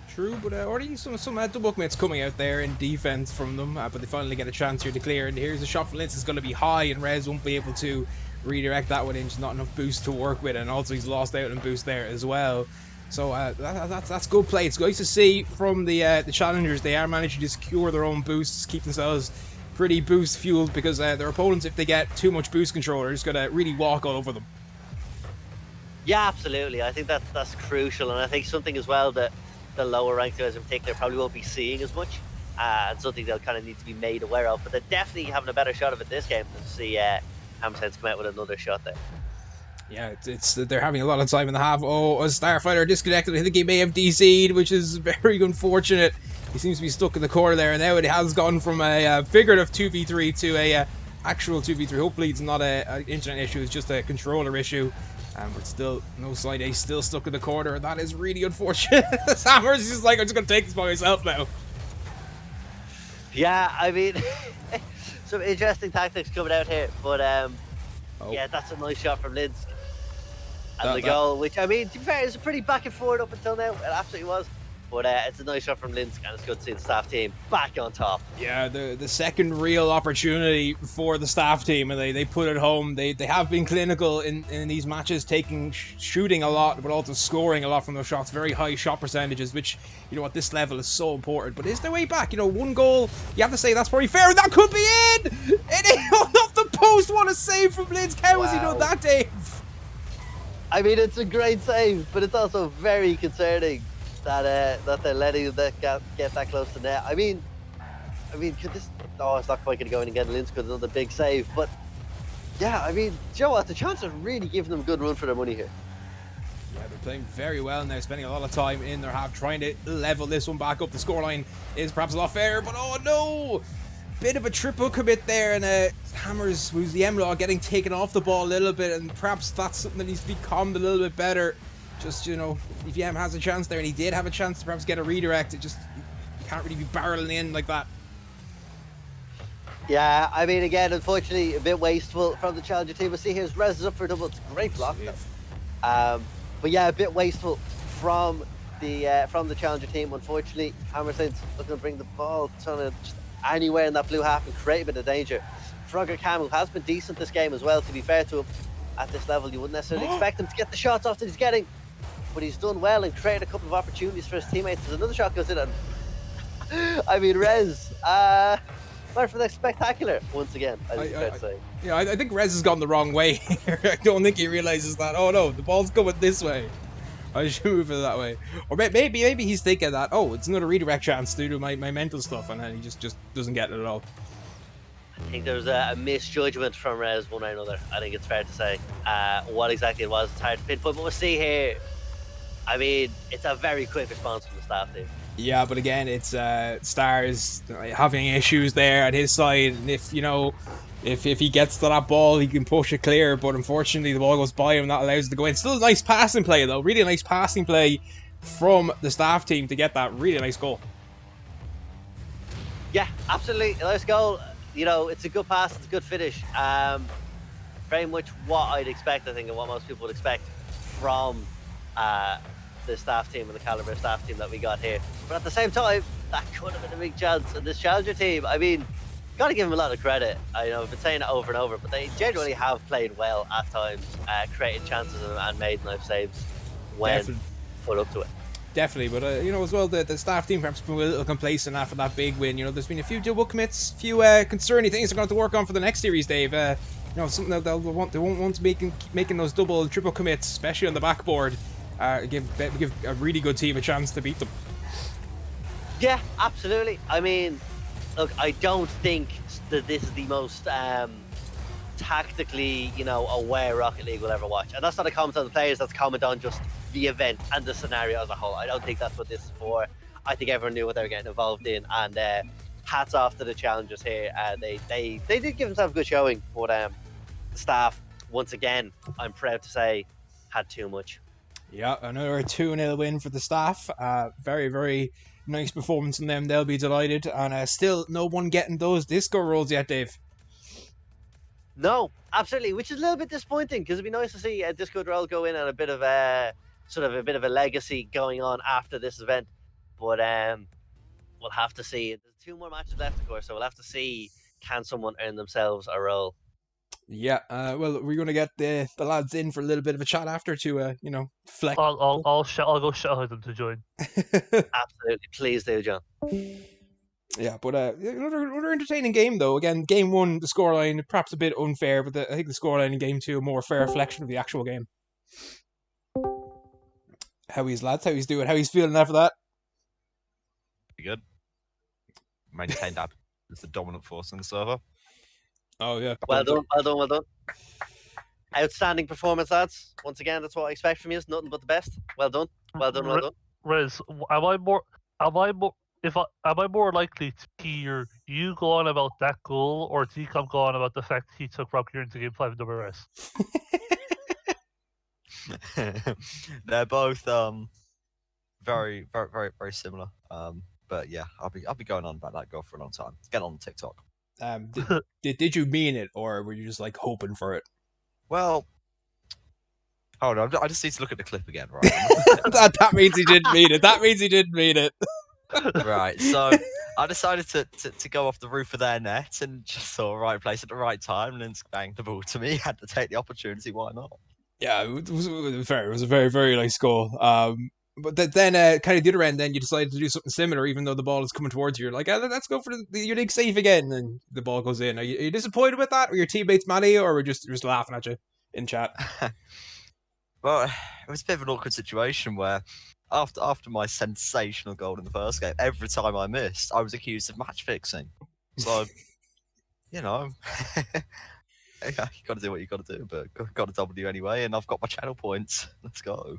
True, but already some double commits coming out there in defense from them, but they finally get a chance here to clear. And here's a shot from Links. It's going to be high, and Rez won't be able to redirect that one in. Just not enough boost to work with, and also he's lost out on boost there as well. So that's good play. It's nice to see from the challengers. They are managing to secure their own boosts, keep themselves pretty boost fueled, because their opponents, if they get too much boost control, are just going to really walk all over them. Yeah, absolutely. I think that's crucial, and I think something as well that the lower ranked guys in particular probably won't be seeing as much, and something they'll kind of need to be made aware of. But they're definitely having a better shot of it this game than to see Hammersense come out with another shot there. Yeah, it's they're having a lot of time in the half. Oh, a Starfighter disconnected. I think he may have DC'd, which is very unfortunate. He seems to be stuck in the corner there, and now it has gone from a figurative 2v3 to a actual 2v3. Hopefully it's not an internet issue, it's just a controller issue. But still, no side A, still stuck in the corner. That is really unfortunate. Hammers is just like, I'm just going to take this by myself now. Yeah, I mean, some interesting tactics coming out here. But yeah, that's a nice shot from Links. And the goal, which, I mean, to be fair, is a pretty back and forward up until now. It absolutely was. But it's a nice shot from Links, and it's good to see the staff team back on top. Yeah, the second real opportunity for the staff team, and they put it home. They have been clinical in these matches, shooting a lot, but also scoring a lot from those shots. Very high shot percentages, which, you know, at this level is so important. But is their way back? You know, one goal, you have to say that's probably fair, and that could be in! It is off the post! What a save from Links! How has he done that, Dave? I mean, it's a great save, but it's also very concerning that they're letting that get that close to net. I mean, could this? Oh, it's not quite going to go in and get Links because another big save. But yeah, I mean, Joe, what, the chance of really giving them a good run for their money here. Yeah, they're playing very well now, spending a lot of time in their half, trying to level this one back up. The scoreline is perhaps a lot fairer, but oh no! Bit of a triple commit there, and Hammers, who's the M-Law, getting taken off the ball a little bit, and perhaps that's something that needs to be calmed a little bit better. Just, you know, if Yam has a chance there, and he did have a chance to perhaps get a redirect, it just, you can't really be barreling in like that. Yeah, I mean, again, unfortunately, a bit wasteful from the challenger team. But see, here's Rez is up for a double. It's a great block, though. But yeah, a bit wasteful from the challenger team. Unfortunately, Hammersense looking to bring the ball just anywhere in that blue half and create a bit of danger. Frogger Camu has been decent this game as well, to be fair to him. At this level, you wouldn't necessarily expect him to get the shots off that he's getting, but he's done well and created a couple of opportunities for his teammates. There's another shot goes in, and I mean, Rez, went for the spectacular once again. Yeah, I think Rez has gone the wrong way here. I don't think he realizes that. Oh no, the ball's going this way. I should move it that way. Or maybe he's thinking that, oh, it's another redirect chance due to my mental stuff, and then he just doesn't get it at all. I think there was a misjudgment from Rez one way or another. I think it's fair to say. What exactly it was, it's hard to pinpoint, but we'll see here. I mean, it's a very quick response from the staff team. Yeah, but again, it's Stars having issues there at his side, and if, you know, if he gets to that ball, he can push it clear, but unfortunately the ball goes by him and that allows it to go in. Still a nice passing play though, really nice passing play from the staff team to get that really nice goal. Yeah, absolutely, a nice goal. You know, it's a good pass, it's a good finish. Very much what I'd expect, I think, and what most people would expect from the staff team and the caliber staff team that we got here. But at the same time, that could have been a big chance. And this challenger team, I mean, got to give them a lot of credit. I know I've been saying it over and over, but they generally have played well at times, created chances and made nice saves when put up to it. Definitely, but you know, as well, the staff team perhaps been a little complacent after that big win. You know, there's been a few double commits, a few concerning things they're going to have to work on for the next series, Dave. You know, something that they won't want to making those double and triple commits, especially on the backboard. Give a really good team a chance to beat them. Yeah, absolutely. I mean, look, I don't think that this is the most tactically, aware Rocket League will ever watch. And that's not a comment on the players, that's a comment on just the event and the scenario as a whole. I don't think that's what this is for. I think everyone knew what they were getting involved in, and hats off to the challengers here. They did give themselves a good showing, but the staff, once again, I'm proud to say, had too much. Yeah, another 2-0 win for the staff. Very, very nice performance from them. They'll be delighted. And still no one getting those disco rolls yet, Dave. No, absolutely, which is a little bit disappointing, because it'd be nice to see a disco roll go in and a bit of a legacy going on after this event. But we'll have to see. There's 2 more matches left, of course, so we'll have to see, can someone earn themselves a role. Yeah, well, we're going to get the lads in for a little bit of a chat after to, flex. I'll go shout at them to join. Absolutely, please do, John. Yeah, but another entertaining game, though. Again, game 1, the scoreline, perhaps a bit unfair, but I think the scoreline in game 2, a more fair reflection of the actual game. How he's, lads? How he's doing? How he's feeling after that? Pretty good. Maintained that as the dominant force on the server. Oh, yeah. Well done. Outstanding performance, lads. Once again, that's what I expect from you. It's nothing but the best. Well done. Rez, am I more likely to hear you go on about that goal, or Decom go on about the fact he took Rocky into Game 5 WRS? They're both very, very, very, very similar. But yeah, I'll be going on about that goal for a long time. Get on TikTok. Did you mean it, or were you just like hoping for it? Well, hold on. I just need to look at the clip again, right? that means he didn't mean it. That means he didn't mean it. Right. So I decided to go off the roof of their net and just saw a right place at the right time, and then banged the ball to me. Had to take the opportunity. Why not? Yeah, it was fair. It was a very, very nice goal. But then kind of the other end, then you decided to do something similar, even though the ball is coming towards you. You're like, let's go for the unique save again, and the ball goes in. Are you disappointed with that? Were your teammates mad at you, or were just laughing at you in chat? Well, it was a bit of an awkward situation where after my sensational goal in the first game, every time I missed, I was accused of match fixing. So, you got to do what you got to do, but got a W anyway, and I've got my channel points. Let's go.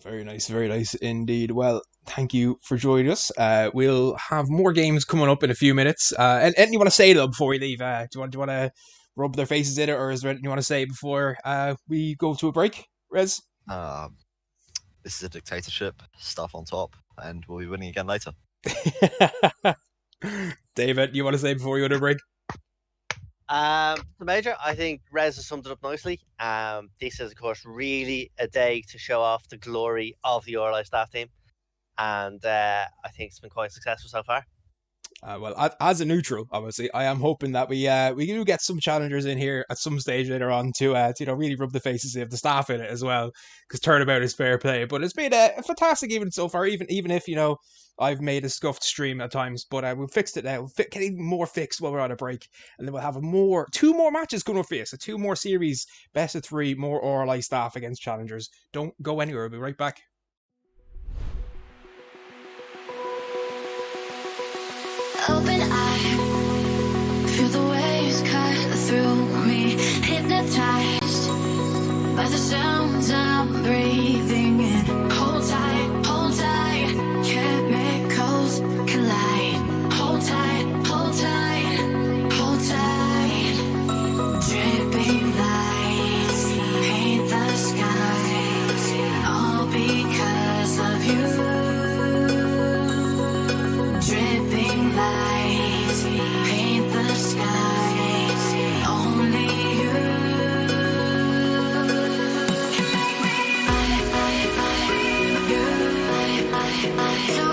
Very nice indeed. Well, thank you for joining us. We'll have more games coming up in a few minutes. Anything you want to say to them before we leave? Do you want to rub their faces in it, or is there anything you want to say before we go to a break, Rez? This is a dictatorship. Stuff on top, and we'll be winning again later. David, you want to say before we go to a break? The Major, I think Rez has summed it up nicely. This is, of course, really a day to show off the glory of the RLI staff team. And I think it's been quite successful so far. Well, as a neutral, obviously, I am hoping that we do get some challengers in here at some stage later on to really rub the faces of the staff in it as well, because turnabout is fair play. But it's been a fantastic evening so far, even if I've made a scuffed stream at times, but we've fixed it now. We'll get even more fixed while we're on a break, and then we'll have 2 more matches coming up for you. So 2 more series, best of 3, more RLI staff against challengers. Don't go anywhere. We'll be right back. Open eye, feel the waves cut through me, hypnotized by the sounds I'm breathing in. Hold tight, chemicals collide. Hold tight, hold tight, hold tight. Dripping lights paint the skies, all because of you. Dripping lights paint the skies, only you. So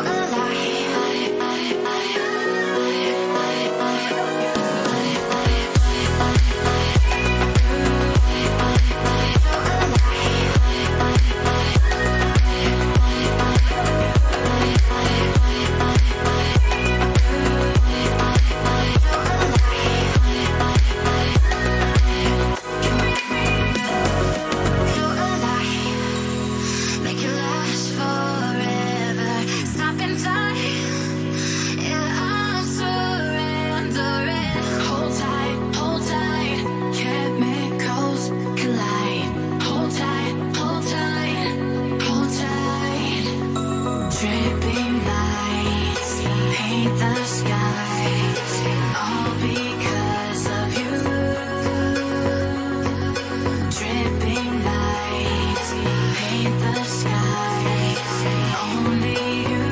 because of you. Dripping lights paint the skies. Only you.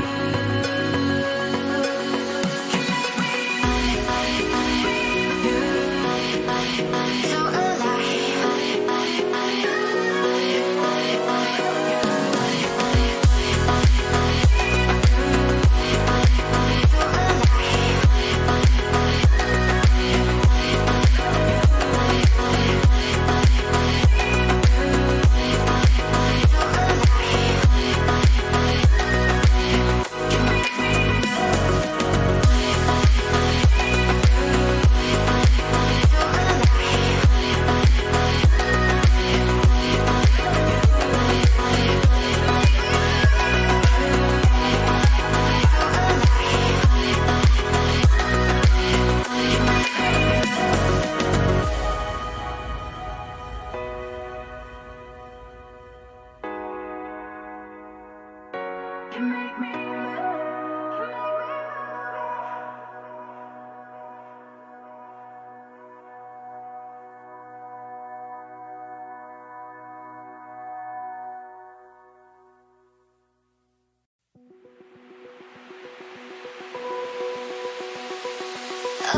So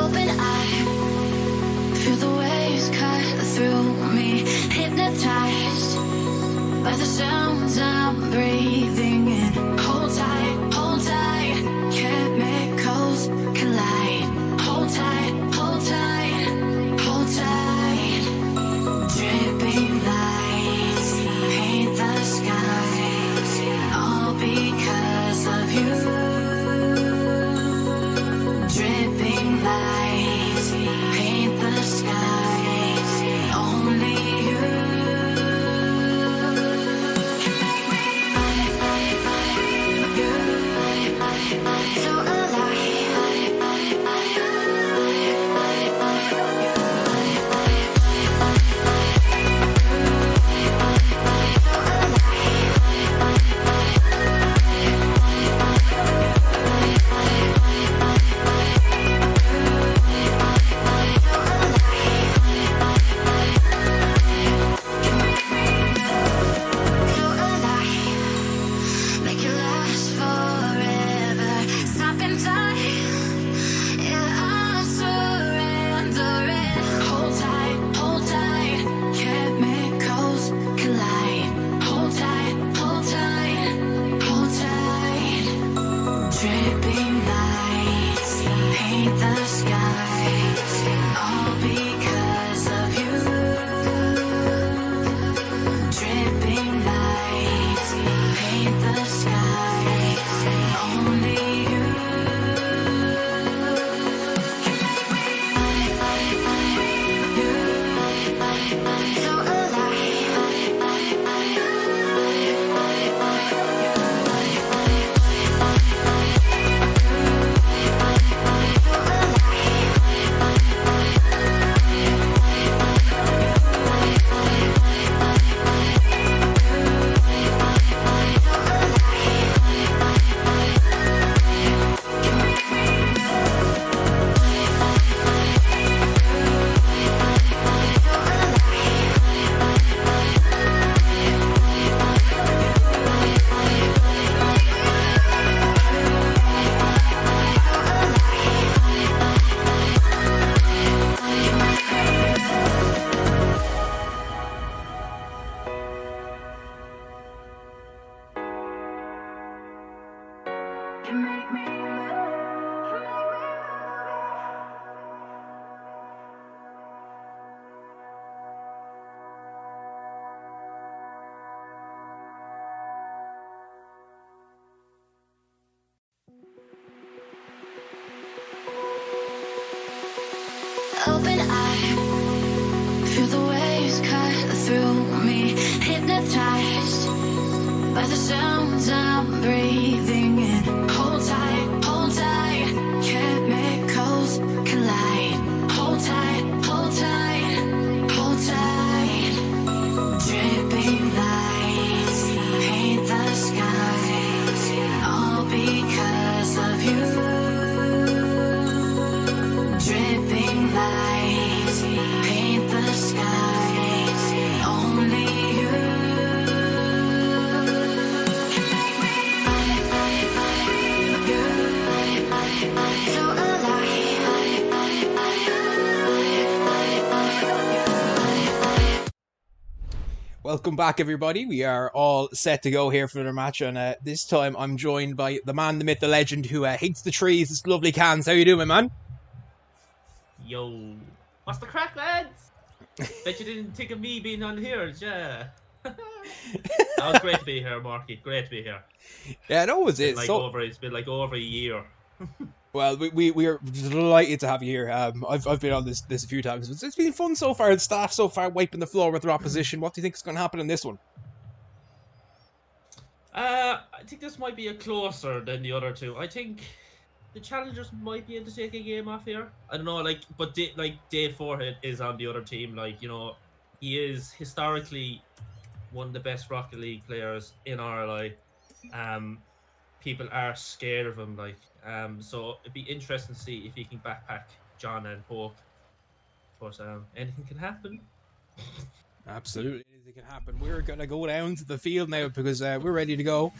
open eye, feel the waves cut through me, hypnotized by the sounds I'm breathing in. Hold tight, chemicals collide. Hold tight, hold tight, hold tight. Dripping lights paint the skies, all because of you. Dripping lights paint the skies. Only you. So make it last forever. Stop in time. Yeah, I'm surrendering. Hold tight, chemicals collide. Hold tight, hold tight, hold tight. Dripping lights paint the skies, all because of you. Dripping lights paint the skies. Only you. So open eye, feel the waves cut through me, hypnotized by the sounds I'm breathing in. Hold tight, chemicals collide. Hold tight, hold tight, hold tight. Dripping lights paint the skies, all because of you. Dripping Welcome back, everybody. We are all set to go here for another match, and this time I'm joined by the man, the myth, the legend, who hates the trees. This lovely Cans. How you doing, man? Yo, what's the crack, lads? Bet you didn't think of me being on here, yeah. That was great to be here, Marky. Great to be here. Yeah, it always is. It's been like over a year. Well, we are delighted to have you here. I've been on this a few times. It's been fun so far. The staff so far wiping the floor with their opposition. What do you think is going to happen in this one? I think this might be a closer than the other two. I think the challengers might be able to take a game off here. I don't know, but Dave Forehead is on the other team. He is historically one of the best Rocket League players in RLI. People are scared of him, so it'd be interesting to see if he can backpack John and Poke. But anything can happen. Absolutely, anything can happen. We're gonna go down to the field now because we're ready to go.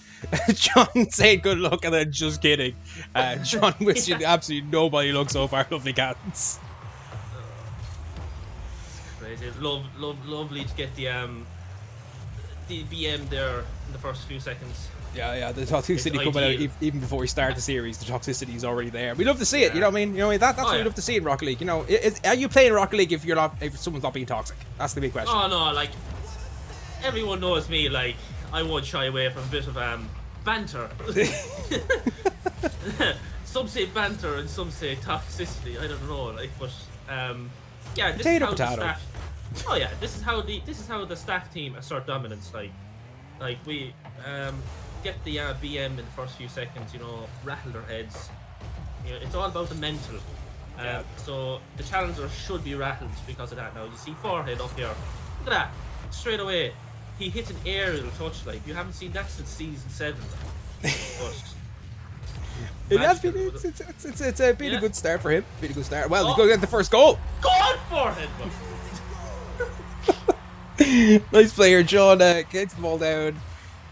John said good luck, and then just kidding. John wishes you absolutely nobody luck so far. Lovely Cans. Crazy. Lovely to get the BM there in the first few seconds. Yeah, the toxicity coming out even before we start the series. The toxicity is already there. We love to see it. You know what I mean? That's what we love to see in Rocket League. Are you playing Rocket League if someone's not being toxic? That's the big question. Oh no, everyone knows me. I won't shy away from a bit of banter. Some say banter and some say toxicity. I don't know. Yeah, this potato, is how potato. the staff. Oh yeah, this is how the staff team assert dominance. We get the BM in the first few seconds, rattle their heads. It's all about the mental. So the challengers should be rattled because of that. Now you see Forehead up here. Look at that! Straight away, he hits an aerial touch. You haven't seen that since season 7. It's been a good start for him. Been a good start. Well, he's going to get the first goal. Go on, Forehead! Nice player, John. Gets the ball down.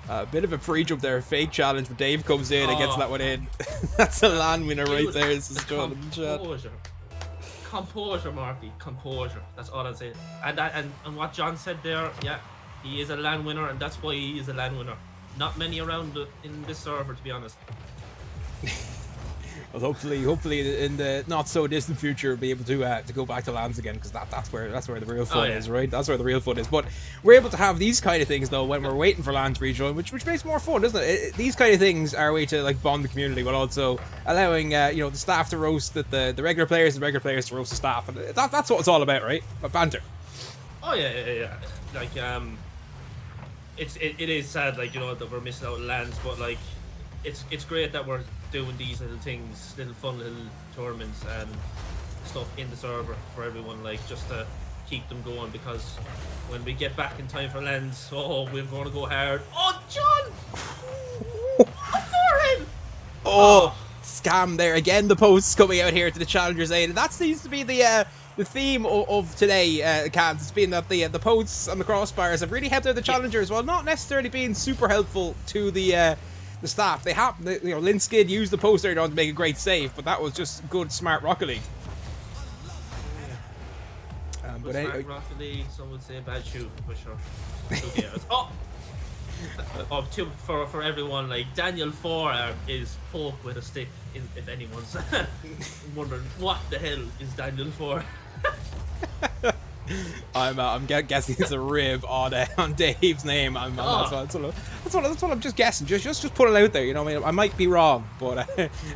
A bit of a pre-jump there, fake challenge, but Dave comes in and gets that one in. That's a land winner right there. This is John. Composure, Marty. Composure. That's all I'd say. And what John said there, yeah, he is a land winner, and that's why he is a land winner. Not many around in this server, to be honest. Well, hopefully in the not so distant future, we'll be able to go back to lands again, because that's where the real fun is, right? That's where the real fun is. But we're able to have these kind of things though when we're waiting for land to rejoin, which makes more fun, doesn't it? These kind of things are a way to bond the community, while also allowing the staff to roast the regular players, and the regular players to roast the staff, and that's what it's all about, right? Banter. Oh yeah. It is sad, that we're missing out on lands, but it's great that we're doing these little things, little fun little tournaments and stuff in the server for everyone, just to keep them going, because when we get back in time for lands, we're going to go hard. Oh, John! Forehead! Oh, scam there again. The posts coming out here to the challengers' aid, and that seems to be the theme of today, Cans. It's been that the posts and the crossbars have really helped out the challengers, while not necessarily being super helpful to the staff. They have, Linskid used the post earlier on to make a great save, but that was just good, smart Rocket League. Smart Rocket League, some would say bad shoe, for sure. For everyone, Daniel 4 is Poke with a stick, if anyone's wondering what the hell is Daniel 4. I'm guessing it's a rib on Dave's name. That's what I'm just guessing. Just put it out there. I might be wrong, but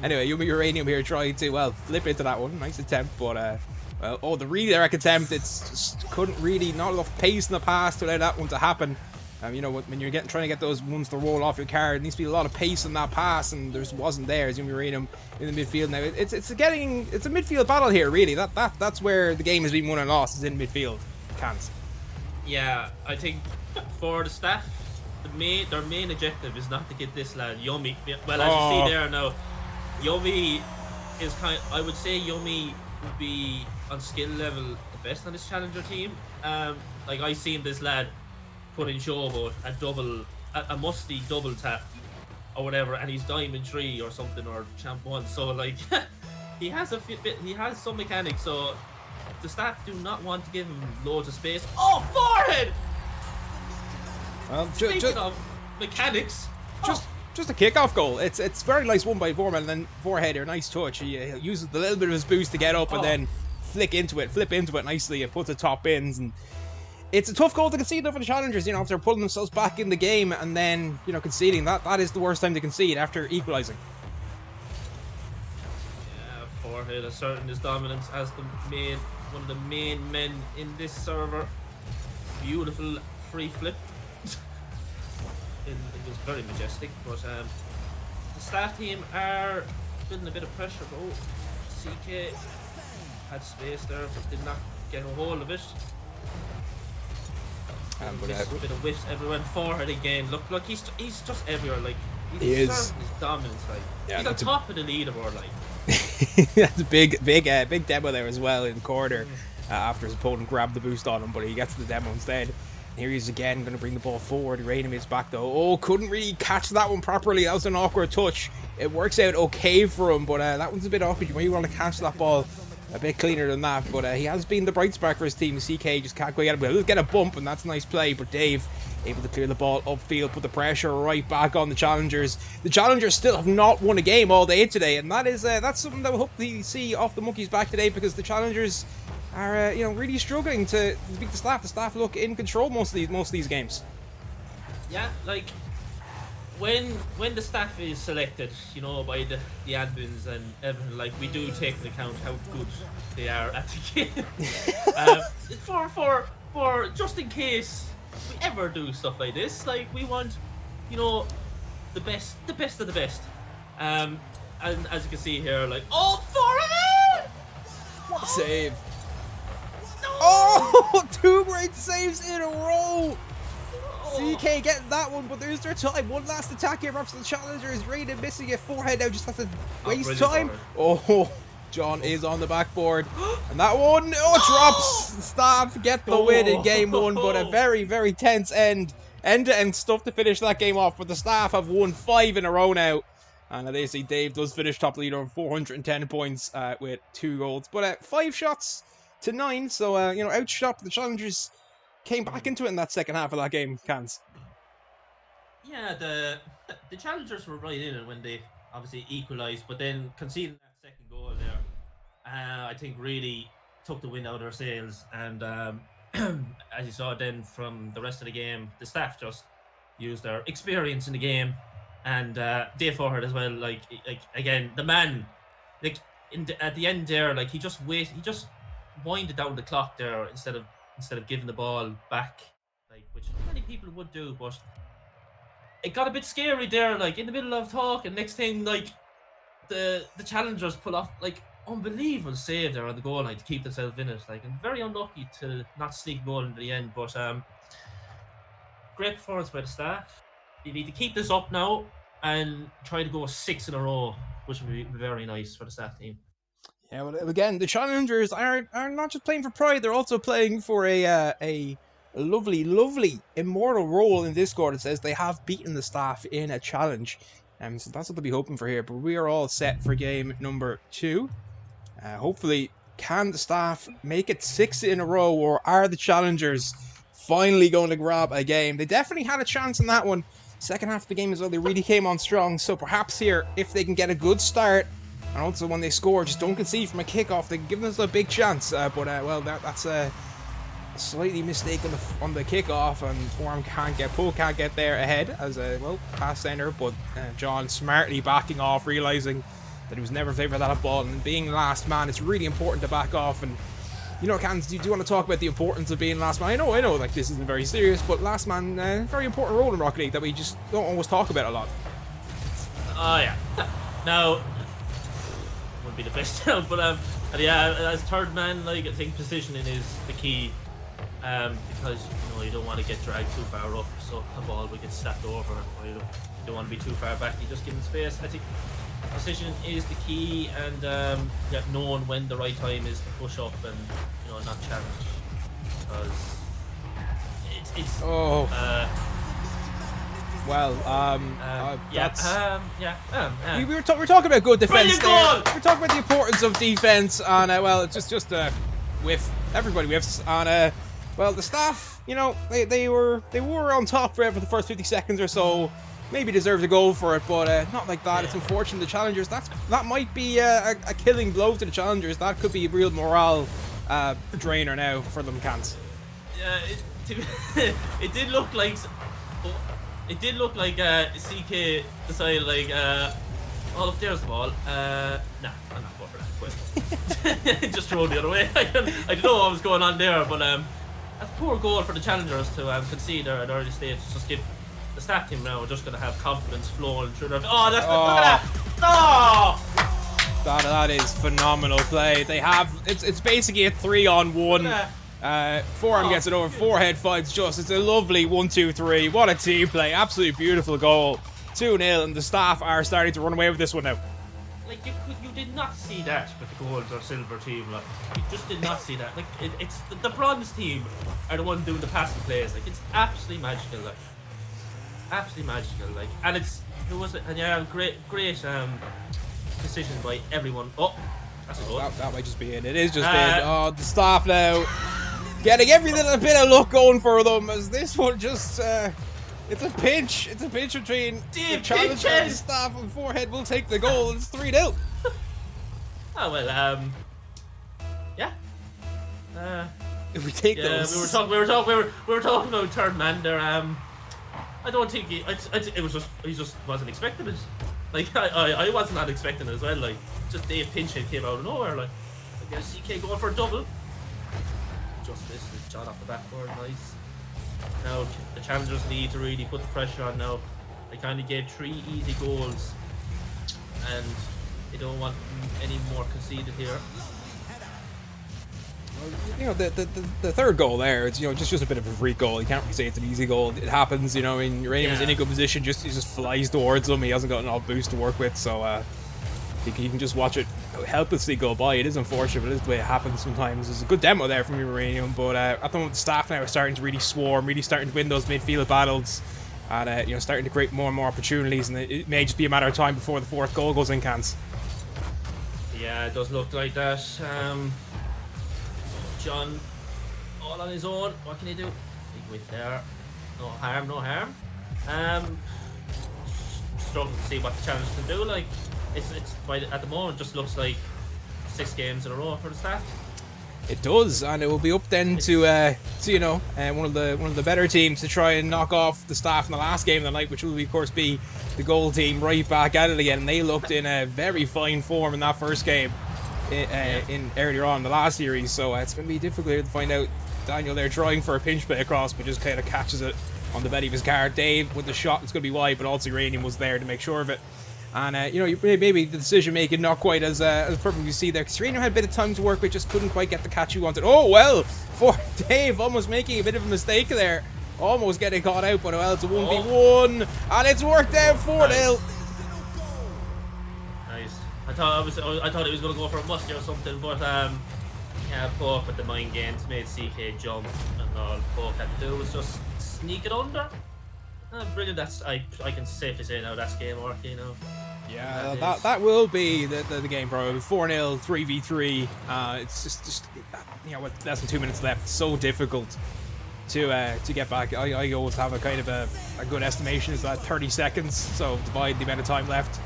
anyway, Yumi Uranium here trying to flip into that one. Nice attempt, but the redirect attempt. It's just couldn't really, not enough pace in the pass to allow that one to happen. When you're trying to get those ones to roll off your card, there needs to be a lot of pace in that pass, and there wasn't there. As Yumi Uranium in the midfield now, it's a midfield battle here, really. That's where the game has been won and lost, is in midfield. Cans. Yeah, I think for the staff, their main objective is not to get this lad Yumi. Well, as you see there now, Yumi is I would say Yumi would be on skill level the best on this challenger team. I seen this lad put in Showboat a musty double tap or whatever, and he's Diamond 3 or something, or Champ 1. So he has some mechanics. So the staff do not want to give him loads of space. Oh, Forehead! Well, Speaking of mechanics, just a kickoff goal. It's very nice one by Vorman, and then foreheader, nice touch. He uses a little bit of his boost to get up and then flip into it nicely and puts the top bins. And it's a tough goal to concede though for the challengers, you know, if they're pulling themselves back in the game and then, you know, conceding. That is the worst time to concede after equalising. yeah, forehead asserting his dominance as one of the main men in this server. Beautiful free flip. It was very majestic, but the staff team are building a bit of pressure. Oh, CK had space there, but did not get a hold of it. A bit of whiffs everywhere. Forward again. Look, he's just everywhere. Like he's asserting his dominance. Like he's on top of the leaderboard. Like that's a big demo there as well in the corner after his opponent grabbed the boost on him, but he gets the demo instead. Here he is again, going to bring the ball forward. Rainham is back though. Oh, couldn't really catch that one properly. That was an awkward touch. It works out okay for him, but that one's a bit awkward. You might want to catch that ball a bit cleaner than that. But he has been the bright spark for his team. CK just can't quite get it. He'll get a bump, and that's a nice play. But Dave able to clear the ball upfield, put the pressure right back on the challengers. The challengers still have not won a game all day today, and that's something that we'll hopefully see off the monkeys back today, because the challengers are really struggling to beat the staff. The staff look in control most of these games. yeah, like when the staff is selected, you know, by the admins and everything, like we do take into account how good they are at the game. For just in case we ever do stuff like this, like we want, you know, the best of the best. And as you can see here, like, oh, for it! What a save! Oh, 2 great saves in a row! CK getting that one, but there's their time. One last attack here, perhaps the challengers. Raiden missing it. Forehead now just has to waste time. Oh, John is on the backboard. And that one, drops. Staff get the win in game 1, but a very, very tense end-to-end stuff to finish that game off. But the staff have won 5 in a row now. And they see Dave does finish top leader on 410 points with 2 goals. But 5 shots to 9, so, outshot the challengers. Came back into it in that second half of that game, Cans. Yeah, the challengers were right in it when they obviously equalised, but then conceding that second goal there, I think really took the wind out of their sails. And as you saw then from the rest of the game, the staff just used their experience in the game, and Dave Forward as well. Like again, the man, like at the end there, like he just winded down the clock there instead of giving the ball back, like, which many people would do. But it got a bit scary there, like in the middle of talk, and next thing, like the challengers pull off like unbelievable save there on the goal line to keep themselves in it. Like, and very unlucky to not sneak a goal into the end. But great performance by the staff. You need to keep this up now and try to go 6 in a row, which would be very nice for the staff team. Yeah, well, again, the challengers are not just playing for pride; they're also playing for a lovely, lovely immortal role in Discord. It says they have beaten the staff in a challenge, so that's what they'll be hoping for here. But we are all set for game number 2. Hopefully, can the staff make it 6 in a row, or are the challengers finally going to grab a game? They definitely had a chance in that one. Second half of the game as well, they really came on strong. So perhaps here, if they can get a good start. And also, when they score, just don't concede from a kickoff. They give us a big chance, that's a slightly mistake on the kickoff, and Form can't get there ahead as a pass center. But John smartly backing off, realizing that he was never favoured that ball, and being last man, it's really important to back off. And Cans, do you want to talk about the importance of being last man? I know, like this isn't very serious, but last man, very important role in Rocket League that we just don't always talk about a lot. Oh yeah, no. Be the best but as third man, like I think positioning is the key, because you don't want to get dragged too far up so the ball will get slapped over, or you don't want to be too far back. You just give them space. I think positioning is the key, and knowing when the right time is to push up and not challenge, because it's we were talking about good defense there. We're talking about the importance of defense, and it's just whiff. Everybody whiffs, and well, the staff, you know, they were on top for the first 50 seconds or so. Maybe deserved a goal for it, but not like that. It's unfortunate. The challengers, that might be a killing blow to the challengers. That could be a real morale drainer now for them, Cans. Yeah, it did look like CK decided like oh look, there's the ball. Nah, I'm not going for that. Quit. Just throw the other way. I don't know what was going on there, but that's a poor goal for the challengers to concede there at early stage. Just give the staff team now. We're just gonna have confidence flowing through their. Oh, that's look at that! Oh! That is phenomenal play. They have it's basically a 3-on-1. Forearm gets it over, forehead fights just. It's a lovely 1-2-3. What a team play. Absolutely beautiful goal. 2-0, and the staff are starting to run away with this one now. Like you did not see that with the gold or silver team. Like you just did not see that. Like it's the bronze team are the one doing the passing plays. Like it's absolutely magical. Like absolutely magical. Like, and it's who was it? And yeah, great decision by everyone. Oh, that's a goal. That might just be it. It is just it. Oh, the staff now getting every little bit of luck going for them as this one just. It's a pinch. It's a pinch between the challenger and the staff, and Forehead will take the goal. It's 3-0. Oh well, yeah. If we take those, we were talking about third man there. I don't think he just wasn't expecting it. Like I wasn't not expecting it as well. Like just Dave Pinchett came out of nowhere. Like CK going for a double. Just missed it. Shot off the backboard. Nice. Now the challengers need to really put the pressure on now. They kind of gave 3 easy goals, and they don't want any more conceded here. You know, the third goal there, it's, you know, just a bit of a freak goal. You can't really say it's an easy goal. It happens, you know. I mean, Uranium is in a good position. He just flies towards him. He hasn't got an off boost to work with, so you can just watch it helplessly go by. It is unfortunate, but it is the way it happens sometimes. There's a good demo there from Uranium, but at the moment the staff now are starting to really swarm, really starting to win those midfield battles, and you know, starting to create more and more opportunities. And it may just be a matter of time before the 4th goal goes in, Cans. Yeah, it does look like that. John, all on his own. What can he do? Big whiff there. No harm, no harm. Struggling to see what the challenge can do. Like, it's at the moment just looks like 6 games in a row for the staff. It does, and it will be up then to you know, one of the better teams to try and knock off the staff in the last game of the night, which will of course be the goal team right back at it again. And they looked in a very fine form in that first game. In earlier on in the last series, so it's going to be difficult to find out. Daniel there trying for a pinch play across, but just kind of catches it on the belly of his guard. Dave with the shot, it's going to be wide, but also Uranium was there to make sure of it. And you know, maybe the decision making not quite as perfect you see there, because Uranium had a bit of time to work with, just couldn't quite get the catch he wanted. Oh well, for Dave almost making a bit of a mistake there, almost getting caught out, but well, it's a 1v1, and it's worked out 4-0. I thought he was going to go for a musty or something, but yeah, Poke with the mind games made CK jump, and all Poke had to do was just sneak it under. Brilliant. That's I can safely say now that's game work, you know. Yeah, that will be the game probably. 4-0, 3v3. It's just you know, with less than 2 minutes left, so difficult to get back. I always have a kind of a good estimation is that 30 seconds, so divide the amount of time left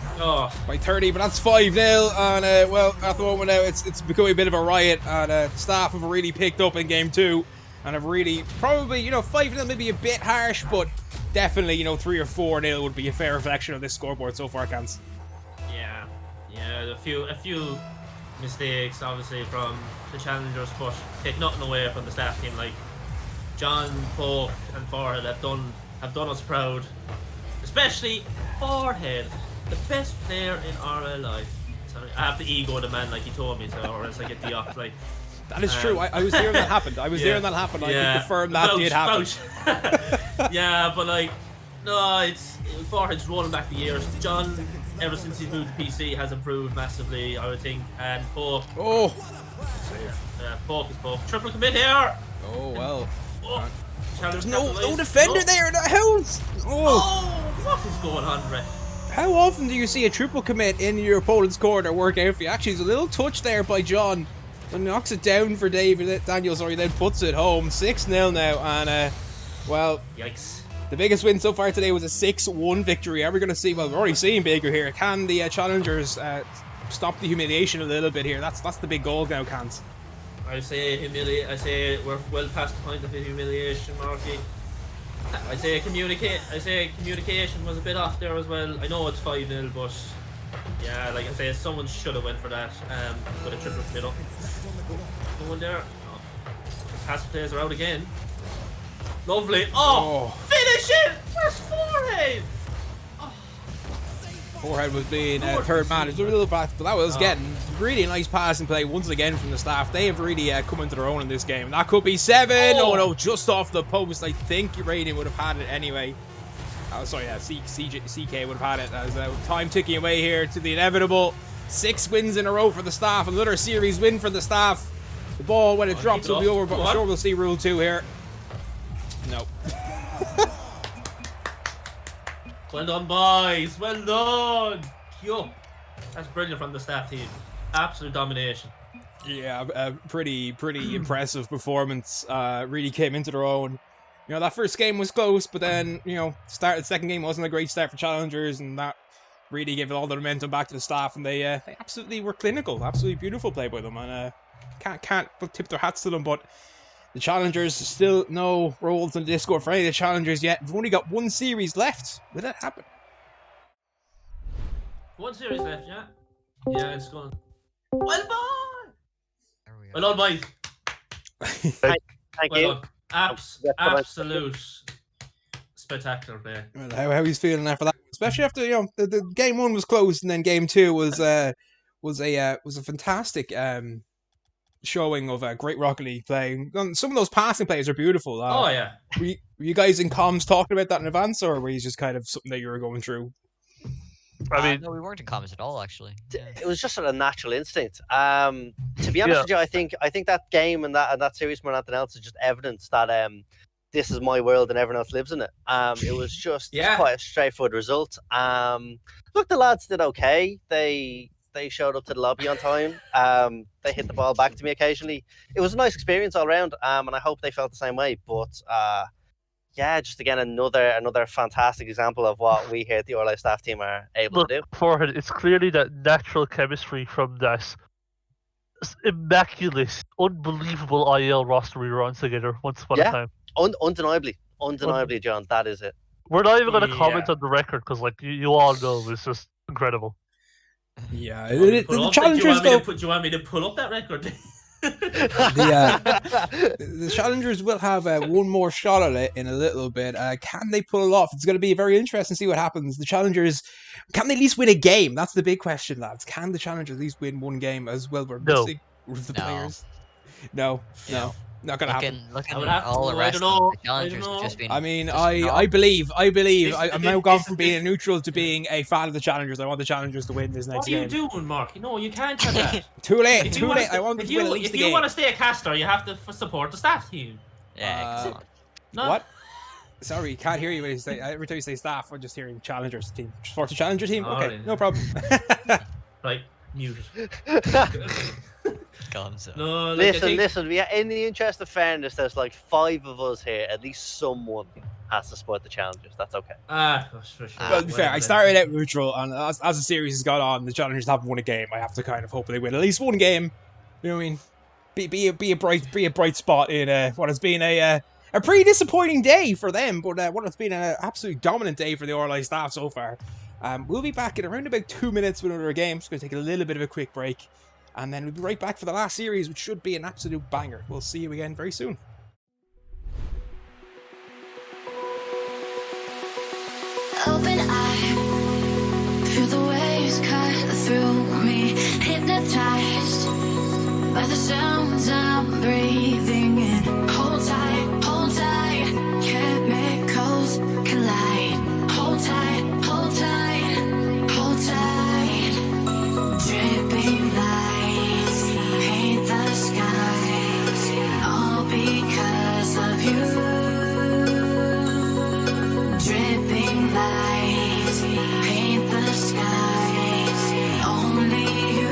by 30, but that's 5-0, and well, at the moment now it's becoming a bit of a riot, and staff have really picked up in game 2 and have really probably, you know, 5-0 maybe a bit harsh, but definitely, you know, 3 or 4-0 would be a fair reflection of this scoreboard so far, Cans. Yeah, a few mistakes obviously from the challengers, but take nothing away from the staff team. Like John, Poke and Forehead have done us proud, especially Forehead, the best player in RLI. Sorry, I have the ego of the man, like he told me so, or else I get the off. Like that is true. I was there when that happened. I was there when that happened. I can confirm that did happen. Yeah, but like, no, it's Forehead's rolling back the years. John, ever since he's moved to PC, has improved massively, I would think. And Poke. Oh. Poke is Poke. Triple commit here. Oh well. Oh. There's no defender there in the house. What is going on, ref? How often do you see a triple commit in your opponent's corner work out for you? Actually, there's a little touch there by John And knocks it down for David. Daniel, sorry, then puts it home. 6-0 now, and well, Yikes. the biggest win so far today was a 6-1 victory. Are we going to see? Well, we're already seeing bigger here. Can the challengers stop the humiliation a little bit here? That's the big goal now, Cans. I say we're well past the point of the humiliation, Marky. I say communication was a bit off there as well. I know it's 5-0, but yeah, like I say, someone should have went for that with a triple middle. No one there. Oh. Pass players are out again. Lovely. Oh, finish it! Where's Forehead? Forehead was being third man. It's a little bit, but that was getting really nice passing play once again from the staff. They have really come into their own in this game. That could be 7. Oh no, just off the post. I think Uranium would have had it anyway. Oh, sorry, yeah, CK would have had it. As time ticking away here to the inevitable 6 wins in a row for the staff. Another series win for the staff. The ball, when it drops, will be over, but I'm sure we'll see Rule 2 here. No. Well done, boys. Well done. Yo, that's brilliant from the staff team. Absolute domination. Yeah, pretty impressive performance. Really came into their own. You know, that first game was close, but then, you know, the second game wasn't a great start for challengers, and that really gave all the momentum back to the staff, and they absolutely were clinical. Absolutely beautiful play by them, and can't tip their hats to them, but the challengers, still no roles in the Discord for any of the challengers yet. We've only got 1 series left. Will that happen? 1 series left, yeah? Yeah, it's gone. Well done! There we go. Well done, boys. Thank Well you. done. Absolute spectacular play. Well, how he's feeling after that, especially after, you know, the game 1 was closed, and then game 2 was a fantastic showing of great Rocket League play. Some of those passing plays are beautiful. Oh yeah. Were you guys in comms talking about that in advance, or were you just kind of something that you were going through? I mean, no, we weren't in comments at all, actually. Yeah. It was just sort of natural instinct. To be honest with you, I think that game and that series more than anything else is just evidence that this is my world and everyone else lives in it. It was just quite a straightforward result. Look, the lads did okay. They showed up to the lobby on time. They hit the ball back to me occasionally. It was a nice experience all around, and I hope they felt the same way. But yeah, just again another fantastic example of what we here at the RLI Staff Team are able to do. Forehead, it's clearly that natural chemistry from that immaculate, unbelievable IL roster we were on together once upon a time. Undeniably, John, that is it. We're not even going to comment on the record because, like, you all know it's just incredible. Yeah, Do the challengers do you want me to pull up that record? the challengers will have one more shot at it in a little bit. Can they pull it off? It's going to be very interesting to see what happens. The challengers, can they at least win a game? That's the big question, lads. Can the challengers at least win one game as well? We're missing with the players. No. Not gonna happen. Looking at all the rest of the challengers have just been. I mean, I believe. I'm now gone from being a neutral to being a fan of the challengers. I want the challengers to win this next game. What are you doing, Mark? No, you can't have that. Too late. I want them to win at least the game. If you want to stay a caster, you have to support the staff team. Yeah. No. What? Sorry, can't hear you when you say. Every time you say staff, I'm just hearing challengers team. Support the challenger team. Okay, right. no problem. Right, muted. No, listen. We are in the interest of fairness. There's like 5 of us here. At least someone has to support the challengers. That's okay. For sure. Well, to be fair, I started out neutral, and as the series has gone on, the challengers haven't won a game. I have to kind of hope they win at least one game. You know what I mean? Be a bright spot in what has been a pretty disappointing day for them, but what has been an absolutely dominant day for the RLI staff so far. We'll be back in around about 2 minutes with another game. Just going to take a little bit of a quick break. And then we'll be right back for the last series, which should be an absolute banger. We'll see you again very soon. Open eye, feel the waves cut through me, hypnotized by the sounds I'm breathing in. Hold tight, chemicals collide. Hold tight, hold tight, hold tight. Dripping lights paint the skies, all because of you. Dripping lights paint the skies, only you.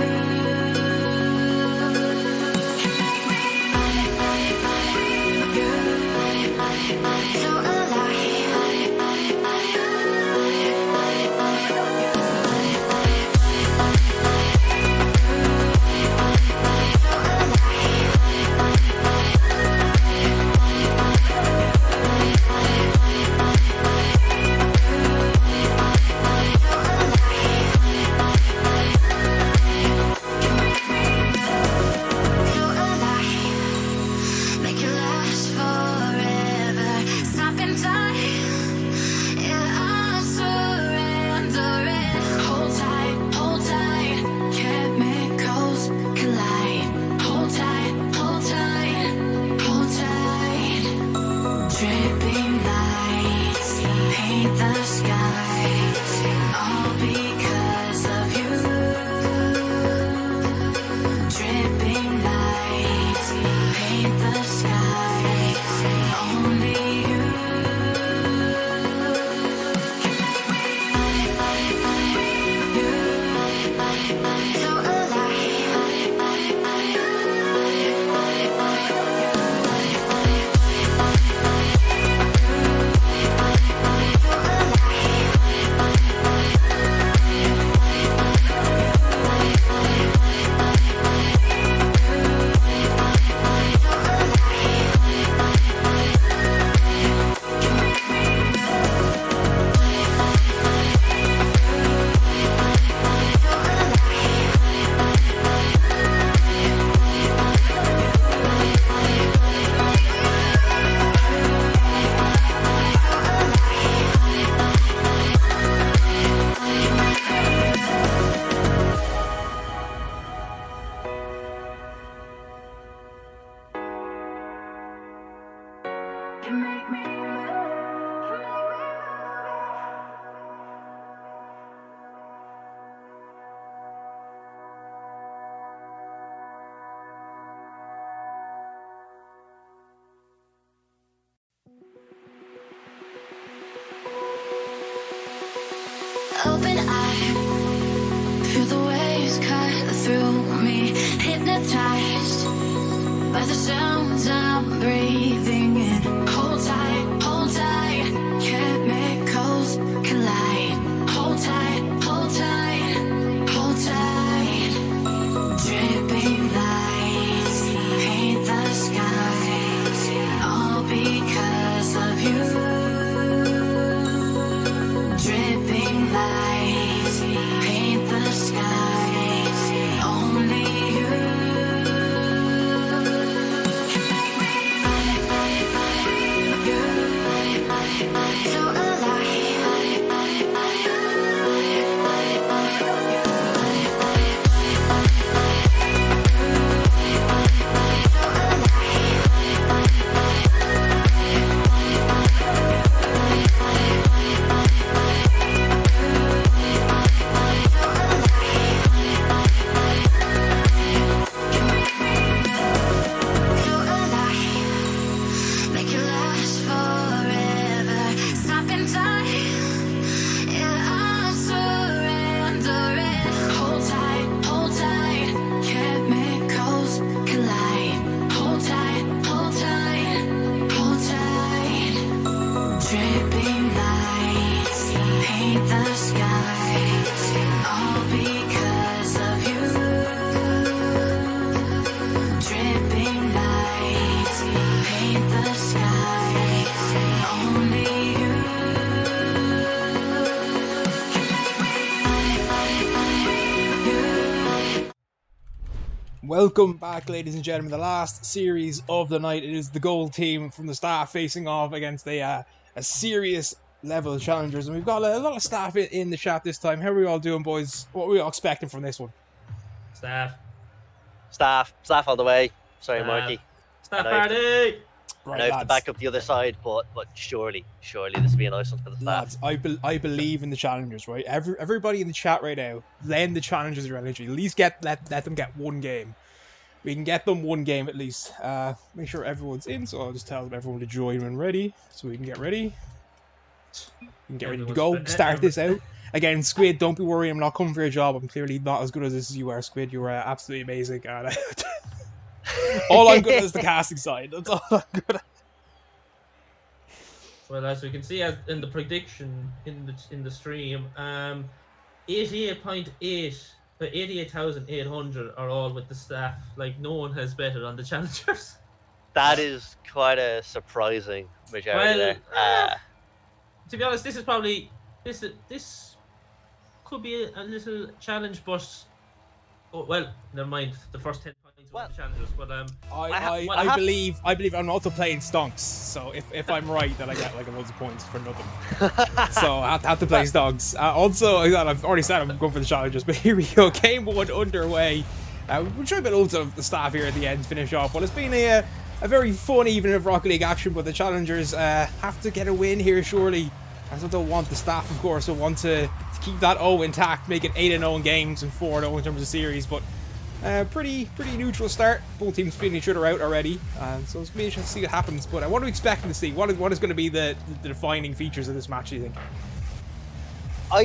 Open eye, feel the waves cut through me, hypnotized by the sounds I'm breathing in. Hold tight, chemicals collide. Hold tight, hold tight, hold tight. Dripping lights paint the skies, all because of you. Dripping lights paint the skies, only you. So make it last forever. Stop in time. Yeah, I'm surrendering. Hold tight, chemicals collide. Hold tight, hold tight, hold tight. Dripping lights paint the skies, all because of you. Dripping lights paint the skies, only you. Welcome back, ladies and gentlemen. The last series of the night. It is the gold team from the staff facing off against a serious level of challengers, and we've got a lot of staff in the chat this time. How are we all doing, boys? What are we all expecting from this one? Staff Staff all the way. Sorry, Staff. Marky. Staff I know you have to- party. Right, I have to lads. back up the other side, but surely this will be a nice one for the staff. Lads, I believe in the challengers, right? Everybody in the chat right now, lend the challengers your energy. At least let them get one game. We can get them one game at least. Make sure everyone's in, so I'll just tell everyone to join when ready, so we can get ready. We can get ready to go. Start this out. Again, Squid, don't be worried. I'm not coming for your job. I'm clearly not as good as this as you are, Squid. You are absolutely amazing. And all I'm good at is the casting side. That's all I'm good at. Well, as we can see in the prediction in the stream, 88,800 are all with the staff. Like, no one has betted on the challengers. That is quite a surprising majority Well, there. to be honest, this is probably this could be a little challenge, but well, never mind. The first 10 points were the challengers, but I believe I'm also playing stonks. So if I'm right, then I get like loads of points for nothing. So I have to play stonks. Also, I've already said I'm going for the challengers, but here we go. Game 1 underway. We'll try a bit loads of the staff here at the end to finish off. But it's been a very fun evening of Rocket League action. But the challengers have to get a win here, surely. That's what they'll want. The staff, of course, will want to keep that O intact, make it 8-0 in games and 4-0 in terms of series. But pretty neutral start. Both teams feeling each other out already, so it's going to be interesting to see what happens. But what are we expecting to see? What is going to be the defining features of this match, do you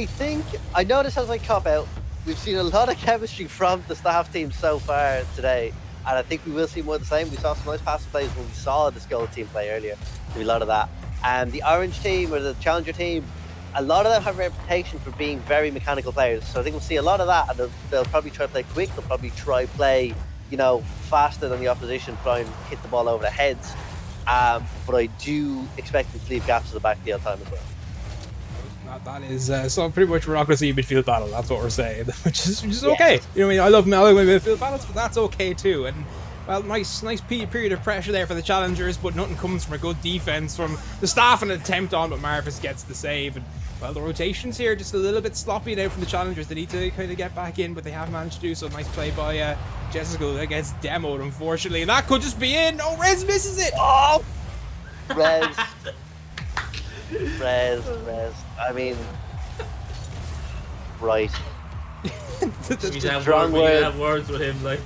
think? I know this sounds like cop out. We've seen a lot of chemistry from the staff team so far today, and I think we will see more of the same. We saw some nice passing plays when we saw the Skull team play earlier. There'll be a lot of that. And the Orange team or the Challenger team, a lot of them have a reputation for being very mechanical players. So I think we'll see a lot of that, and they'll probably try to play quick. They'll probably try play, faster than the opposition, try and hit the ball over their heads. But I do expect them to leave gaps at the back the other time as well. That is so pretty much we're not going to see a midfield battle. That's what we're saying, which is okay. You know, I love my midfield battles, but that's okay too. And well, nice period of pressure there for the challengers, but nothing comes from a good defense from the staff. An attempt on, but Marvis gets the save. And well, the rotations here just a little bit sloppy now from the challengers. They need to kind of get back in, but they have managed to do so. Nice play by Jessica that gets demoed, unfortunately, and that could just be in. Oh, Rez misses it. Oh, Rez. I mean, right. We Strong have words with him, like.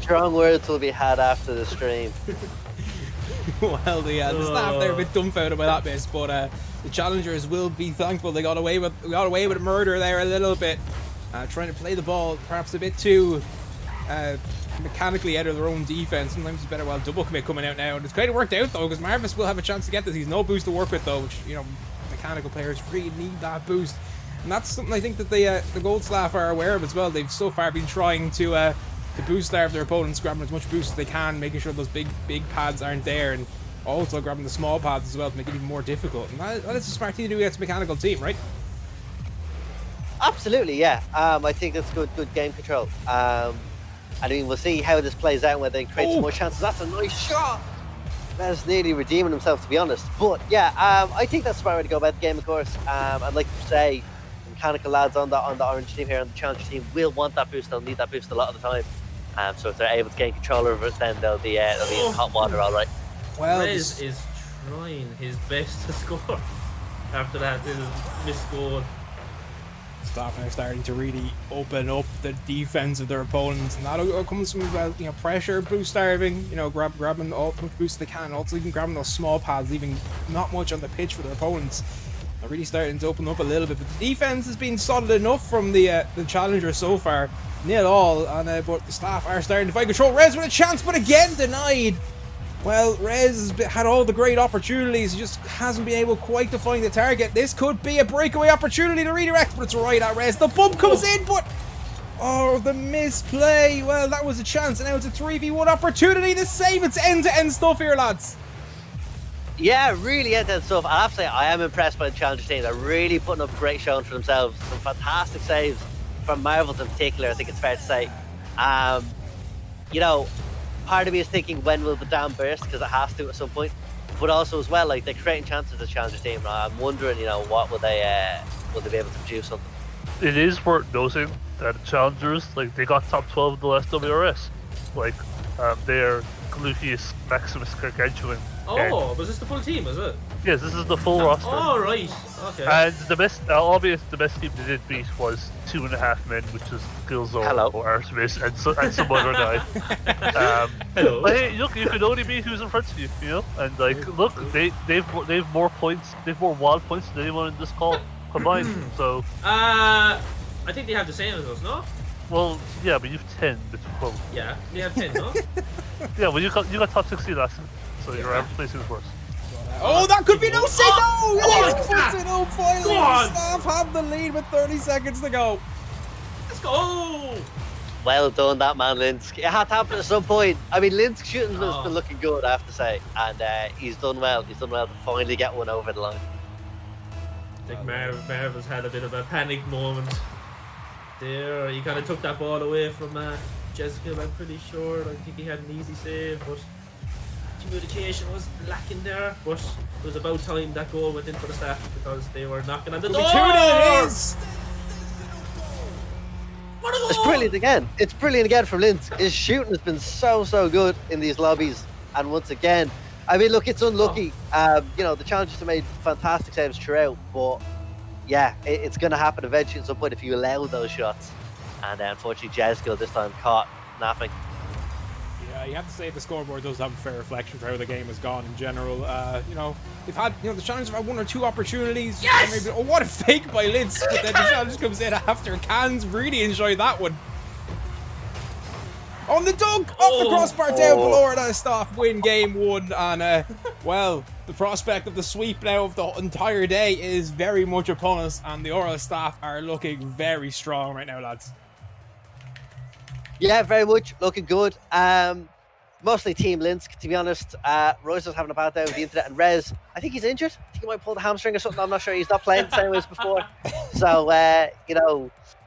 Strong words will be had after the stream. Well, the staff they're a bit dumbfounded by that miss, but the challengers will be thankful they got away with murder there a little bit, trying to play the ball perhaps a bit too mechanically out of their own defense. Sometimes it's better while double commit coming out now, and it's kind of worked out though because Marvis will have a chance to get this. He's no boost to work with though, which mechanical players really need that boost, and that's something I think that the gold staff are aware of as well. They've so far been trying to boost starve their opponents, grabbing as much boost as they can, making sure those big pads aren't there, and also grabbing the small pads as well to make it even more difficult. And that is a smart thing to do against a mechanical team, right? Absolutely, yeah. I think that's good game control. I mean, we'll see how this plays out when they create some more chances. That's a nice shot. That's nearly redeeming himself, to be honest. But yeah, I think that's a smart way to go about the game, of course. I'd like to say the mechanical lads on the orange team here, on the challenger team, will want that boost. They'll need that boost a lot of the time. So if they're able to gain control over it, then they'll be in hot water, all right. Well, Rez is trying his best to score. After that, this is missed goal. Staff now starting to really open up the defense of their opponents, and that comes from pressure, boost starving, grabbing all the boosts they can, also even grabbing those small pads, leaving not much on the pitch for their opponents. They're really starting to open up a little bit, but the defense has been solid enough from the challenger so far. 0-0, and but the staff are starting to find control. Rez with a chance, but again denied. Well, Rez has had all the great opportunities, he just hasn't been able quite to find the target. This could be a breakaway opportunity to redirect, but it's right at Rez. The bump comes in, but the misplay. Well, that was a chance, and now it's a 3v1 opportunity to save. It's end-to-end stuff here, lads. Yeah, really end-to-end stuff. I have to say, I am impressed by the challenger team. They're really putting up a great showing for themselves. Some fantastic saves from Marvels in particular, I think it's fair to say. Part of me is thinking, when will the dam burst? Because it has to at some point. But also as well, like, they're creating chances as a challenger team. I'm wondering, what will they be able to produce something? It is worth noting that the challengers, they got top 12 in the last WRS. They're Gluteus Maximus Gargantuan. Oh, was this the full team, is it? Yes, this is the full roster. Oh, right. Okay. And the best, albeit the best team they did beat was 2.5 men, which is Gilzo or Artemis and some other guy. Hello. But hey, look, you can only beat who's in front of you, And look, they've more points, they've more wild points than anyone in this call combined. So. I think they have the same as us, no? Well, yeah, but you've 10. Well, yeah, they have 10, no? Yeah, well, you got top 16 last time, so your average placing is worse. Oh, that could be no signal! Finally, the staff have the lead with 30 seconds to go. Let's go! Well done, that man, Linsk. It had to happen at some point. I mean, Linsk's shooting has been looking good, I have to say. And he's done well. He's done well to finally get one over the line. I think Marv has had a bit of a panic moment there. He kind of took that ball away from Jessica, I'm pretty sure. I think he had an easy save, but communication was lacking there. But it was about time that goal went in for the staff because they were knocking on the door. It's brilliant again. It's brilliant again from Linsk. His shooting has been so good in these lobbies, and once again, I mean, look, it's unlucky. The challengers have made fantastic saves throughout, but yeah, it's going to happen eventually at some point if you allow those shots. And unfortunately, Jezgil this time caught napping. Yeah, you have to say the scoreboard does have a fair reflection for how the game has gone in general. They've had, the challengers have had 1 or 2 opportunities. Yes! Maybe, what a fake by Linz! But then the challenge comes in after. Cans really enjoyed that one. On the dunk! Off the crossbar down below. RLI Staff win game 1. And, well, the prospect of the sweep now of the entire day is very much upon us. And the RLI Staff are looking very strong right now, lads. Yeah, very much. Looking good. Mostly Team Linsk, to be honest. Royce is having a bad day with the internet. And Rez, I think he's injured. I think he might pull the hamstring or something. I'm not sure. He's not playing the same way as before. So,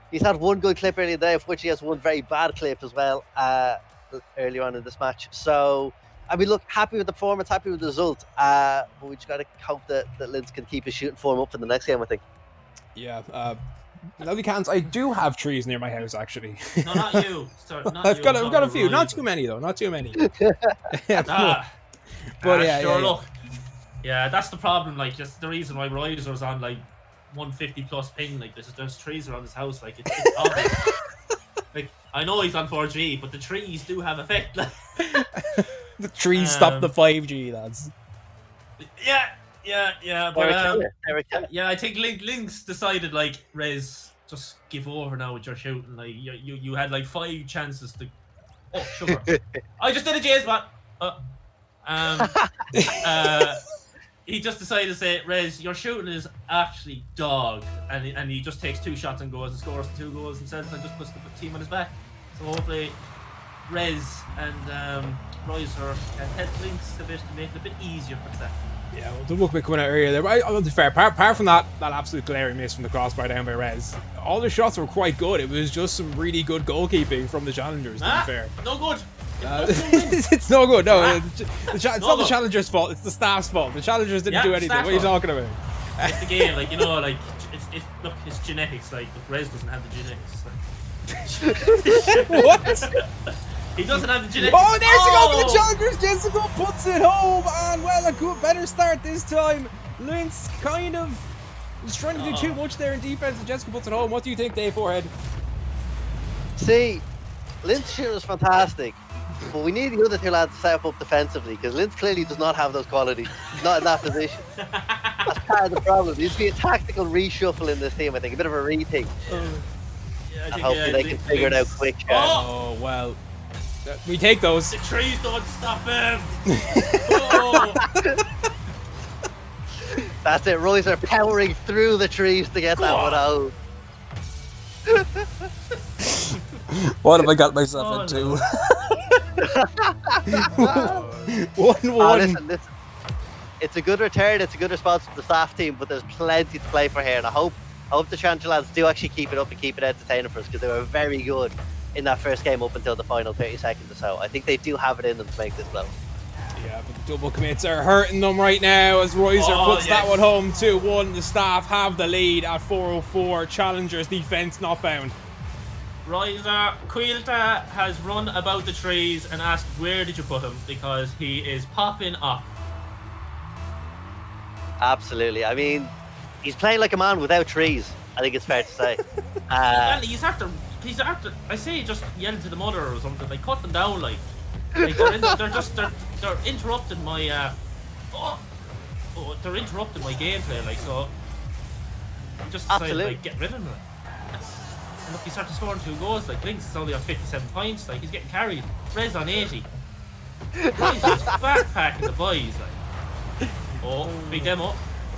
he's had one good clip earlier today, of which he has one very bad clip as well earlier on in this match. So, I mean, look, happy with the performance, happy with the result. But we just got to hope that Linz can keep his shooting form up for the next game, I think. Yeah. Lovely Cans, I do have trees near my house, actually. No, not you. Sorry, not I've you. got a few. Not too many, though. Not too many. Look. Yeah, that's the problem. Like, just the reason why Riser's on, 150 plus ping. Like, there's trees around his house. Like, it's obvious. Like, I know he's on 4G, but the trees do have effect. The trees stop the 5G, lads. Yeah. But I think Links decided like, Rez, just give over now with your shooting. Like you had like 5 chances to. Oh, sugar! I just did a J spot. He just decided to say, Rez, your shooting is actually dog, and he just takes 2 shots and goes and scores 2 goals himself and just puts the team on his back. So hopefully, Rez and Riser can help Links a bit to make it a bit easier for the staff. Yeah, well, the look bit coming out earlier there. But I'll be fair. Apart from that absolute glaring miss from the crossbar down by Rez, all the shots were quite good. It was just some really good goalkeeping from the challengers. To be fair, no good. It's no good. No, it's not the challengers' fault. It's the staff's fault. The challengers didn't do anything. What are you talking about? It's the game, like like look, it's genetics. Like Rez doesn't have the genetics. Like. What? He doesn't have the genetics. Oh, there's the goal for the challengers. Jessica puts it home, and well, a good, better start this time. Links kind of was trying to do too much there in defense, and Jessica puts it home. What do you think, Dave Forehead? See, Links' shooting is fantastic, but we need the other 2 lads to set up defensively because Links clearly does not have those qualities. He's not in that position. That's part of the problem. There needs to be a tactical reshuffle in this team. I think a bit of a rethink, and hopefully they can figure it out quick. Oh well. We take those. The trees don't stop him. That's it. Roy's are powering through the trees to get that one out. What have I got myself into? 1-1. Listen. It's a good return. It's a good response from the staff team, but there's plenty to play for here, and I hope the Challenger lads do actually keep it up and keep it entertaining for us because they were very good in that first game up until the final 30 seconds or so. I think they do have it in them to make this close. Yeah, but the double commits are hurting them right now as Royser puts that one home 2-1. The staff have the lead at 4:04. Challengers defense not bound. Royser Quilta has run about the trees and asked, where did you put him? Because he is popping off. Absolutely. I mean, he's playing like a man without trees, I think it's fair to say. He's after, I say just yell to the mother or something, like cut them down, like they're interrupting my they're interrupting my gameplay, like, so just decided, like, get rid of him. And look, he started scoring 2 goals, like Links is only on 57 points, like he's getting carried. Rez on 80. Rez is backpacking the boys, like. Oh, big demo.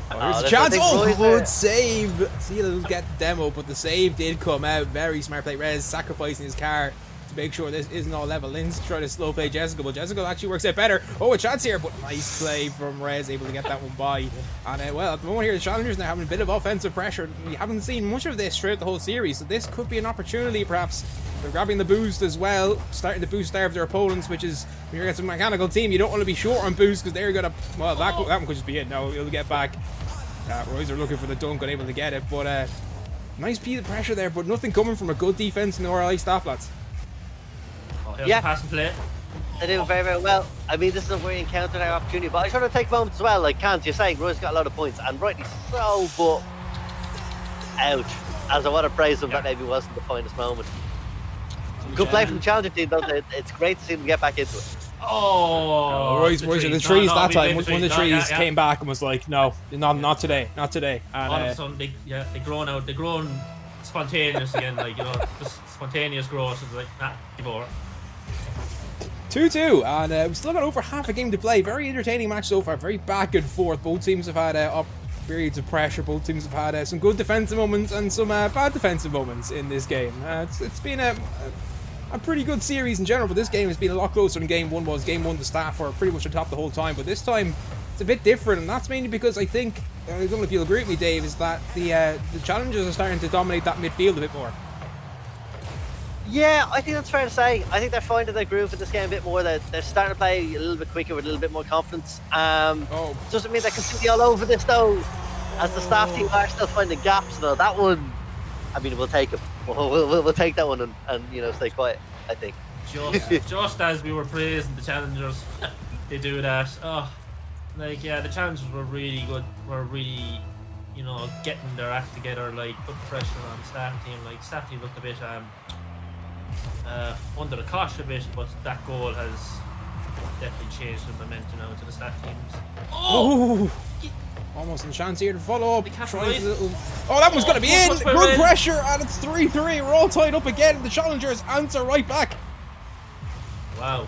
There's a chance. Oh, good save. See, he'll get the demo, but the save did come out. Very smart play. Rez sacrificing his car to make sure this isn't all level. Links try to slow play Jessica, but Jessica actually works out better. Oh, a chance here, but nice play from Rez, able to get that one by. And well, at the moment here, the Challengers now having a bit of offensive pressure. We haven't seen much of this throughout the whole series, so this could be an opportunity, perhaps. They're grabbing the boost as well, starting to boost starve their opponents, which is, when you're against a mechanical team, you don't want to be short on boost because they're gonna, well, that one could just be it. No, he'll get back. Royser looking for the dunk, unable to get it, but nice piece of pressure there, but nothing coming from a good defense in the RLI staff, lads. Yeah, pass and play. They do very, very well. I mean, this is where we encountered our opportunity, but I try to take moments as well. Like Kant, you're saying, Roy's got a lot of points, and rightly so, but ouch. As I want to praise him, that maybe wasn't the finest moment. Good play from the Challenger team, though. It's great to see them get back into it. Royser, the trees that time. When the trees came back and was like, no, not today. And, all of a sudden, they're grown spontaneous again, like, you know, just spontaneous growth. It's like, nah, give over. 2-2, and we've still got over half a game to play. Very entertaining match so far, very back and forth. Both teams have had up periods of pressure. Both teams have had some good defensive moments and some bad defensive moments in this game. It's been a pretty good series in general, but this game has been a lot closer than game 1 was. Game 1, the staff were pretty much on top the whole time, but this time it's a bit different, and that's mainly because I think, I don't know if you'll agree with me, Dave, is that the Challengers are starting to dominate that midfield a bit more. Yeah, I think that's fair to say. I think they're finding their groove in this game a bit more. They're starting to play a little bit quicker with a little bit more confidence. Doesn't mean they're completely all over this, though, as the staff team are still finding gaps. Though that one, I mean, we'll take it. We'll take that one and you know, stay quiet, I think. Just as we were praising the Challengers, they do that. Oh, like, yeah, the Challengers were really good. Were really, you know, getting their act together, like, put pressure on the staff team. Like, staff team looked a bit under the cosh a bit, but that goal has definitely changed the momentum now to the staff teams. Oh! Almost a chance here to follow up. They Tries capitalised. a little. Oh, that one's going to be in! Push by Good Red. pressure, and it's 3-3. We're all tied up again. The challengers answer right back. Wow.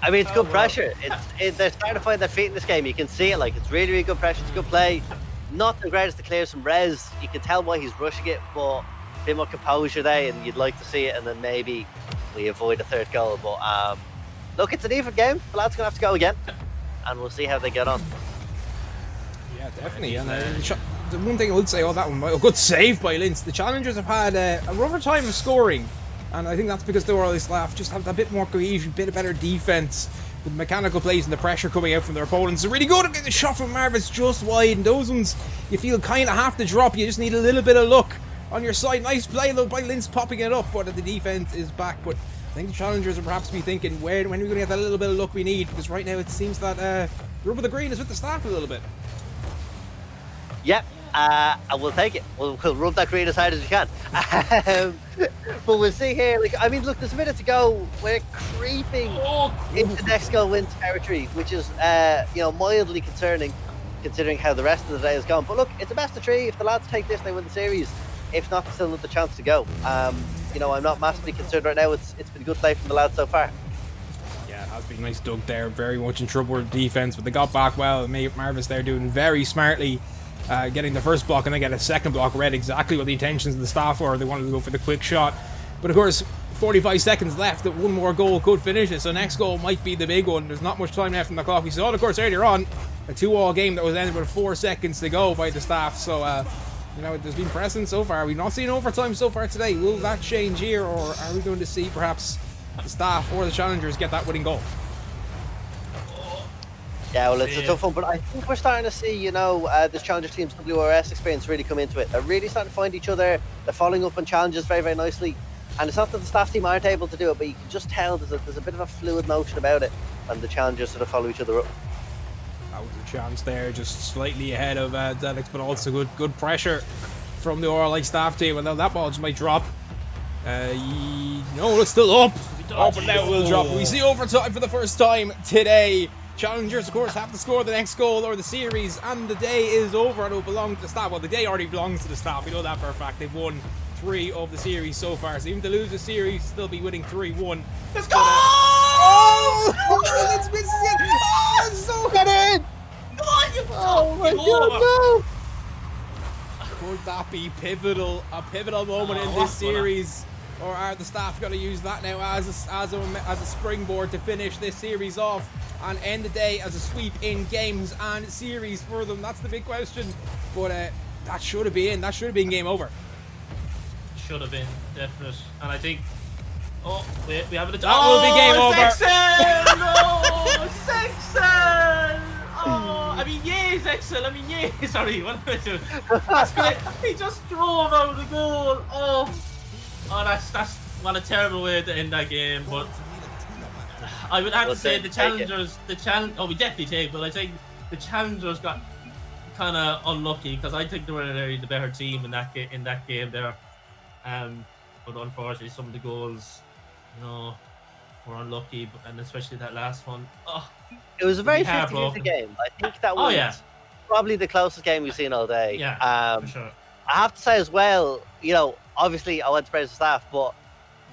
I mean, it's Oh, good wow. pressure. They're starting to find their feet in this game. You can see it. Like, it's really, really good pressure. It's good play. Not the greatest to clear some res. You can tell why he's rushing it, but a bit more composure there, and you'd like to see it. And then maybe we avoid a third goal. But look, it's an even game. The lads gonna have to go again, and we'll see how they get on. Yeah, definitely. And the one thing I would say, that one, a good save by Links. The challengers have had a rougher time of scoring, and I think that's because the RLI Staff just have a bit more cohesion, a bit better defense, with mechanical plays and the pressure coming out from their opponents. They're really good at getting the shot from Marvis just wide, and those ones you feel kind of have to drop. You just need a little bit of luck on your side. Nice play though by Links popping it up, but the defense is back. But I think the challengers will perhaps be thinking, when are we going to get that little bit of luck we need? Because right now it seems that the rub of the green is with the Staff a little bit. Yep, I will take it. We'll rub that green as hard as we can. But we'll see here. Like, I mean, look, there's a minute to go. We're creeping into next goal win territory, which is, mildly concerning, considering how the rest of the day has gone. But look, it's a best of 3. If the lads take this, they win the series. If not, still another chance to go. I'm not massively concerned right now. It's been good play from the lads so far. Yeah, it has been nice dug there. Very much in trouble with defense, but they got back well. Marvis there doing very smartly. Getting the first block and then get a second block, read exactly what the intentions of the Staff were. They wanted to go for the quick shot, but of course 45 seconds left, that one more goal could finish it, so next goal might be the big one. There's not much time left on the clock. We saw, of course, earlier on a 2-2 game that was ended with 4 seconds to go by the Staff, so there's been precedent so far. We've not seen overtime so far today. Will that change here, or are we going to see perhaps the Staff or the challengers get that winning goal? Yeah, well, it's a tough one, but I think we're starting to see, this Challenger team's WRS experience really come into it. They're really starting to find each other. They're following up on challenges very, very nicely. And it's not that the Staff team aren't able to do it, but you can just tell there's a bit of a fluid motion about it, and the challengers sort of follow each other up. That was a chance there, just slightly ahead of Zelix, but also good pressure from the RLI Staff team. And now that ball just might drop. No, it's still up. But now it will drop. We see overtime for the first time today. Challengers, of course, have to score the next goal or the series, and the day is over, and it will belong to the Staff. Well, the day already belongs to the Staff. We know that for a fact. They've won 3 of the series so far, so even to lose the series, still be winning 3-1. Let's go! Let's miss it! Oh, it's so good in! Come on, you Oh my god, no! Could that be a pivotal moment in this series? Or are the Staff going to use that now as a springboard to finish this series off and end the day as a sweep in games and series for them? That's the big question. But that should have been game over. Should have been, definite. And I think... Oh, we have it. That will be game over. Sexton! No! Sexton! Oh, I mean, yeah, Sexton. I mean, yeah. Sorry, what am I doing? That's great. He just drove out the goal. Oh, that's what a terrible way to end that game. But I would have to say the challengers, we definitely take. But I think the challengers got kind of unlucky because I think they were the better team in that game there. But unfortunately, some of the goals, were unlucky, and especially that last one. Oh, it was a very 50-50 game. I think that was probably the closest game we've seen all day. Yeah, for sure. I have to say as well, obviously I went to praise the Staff, but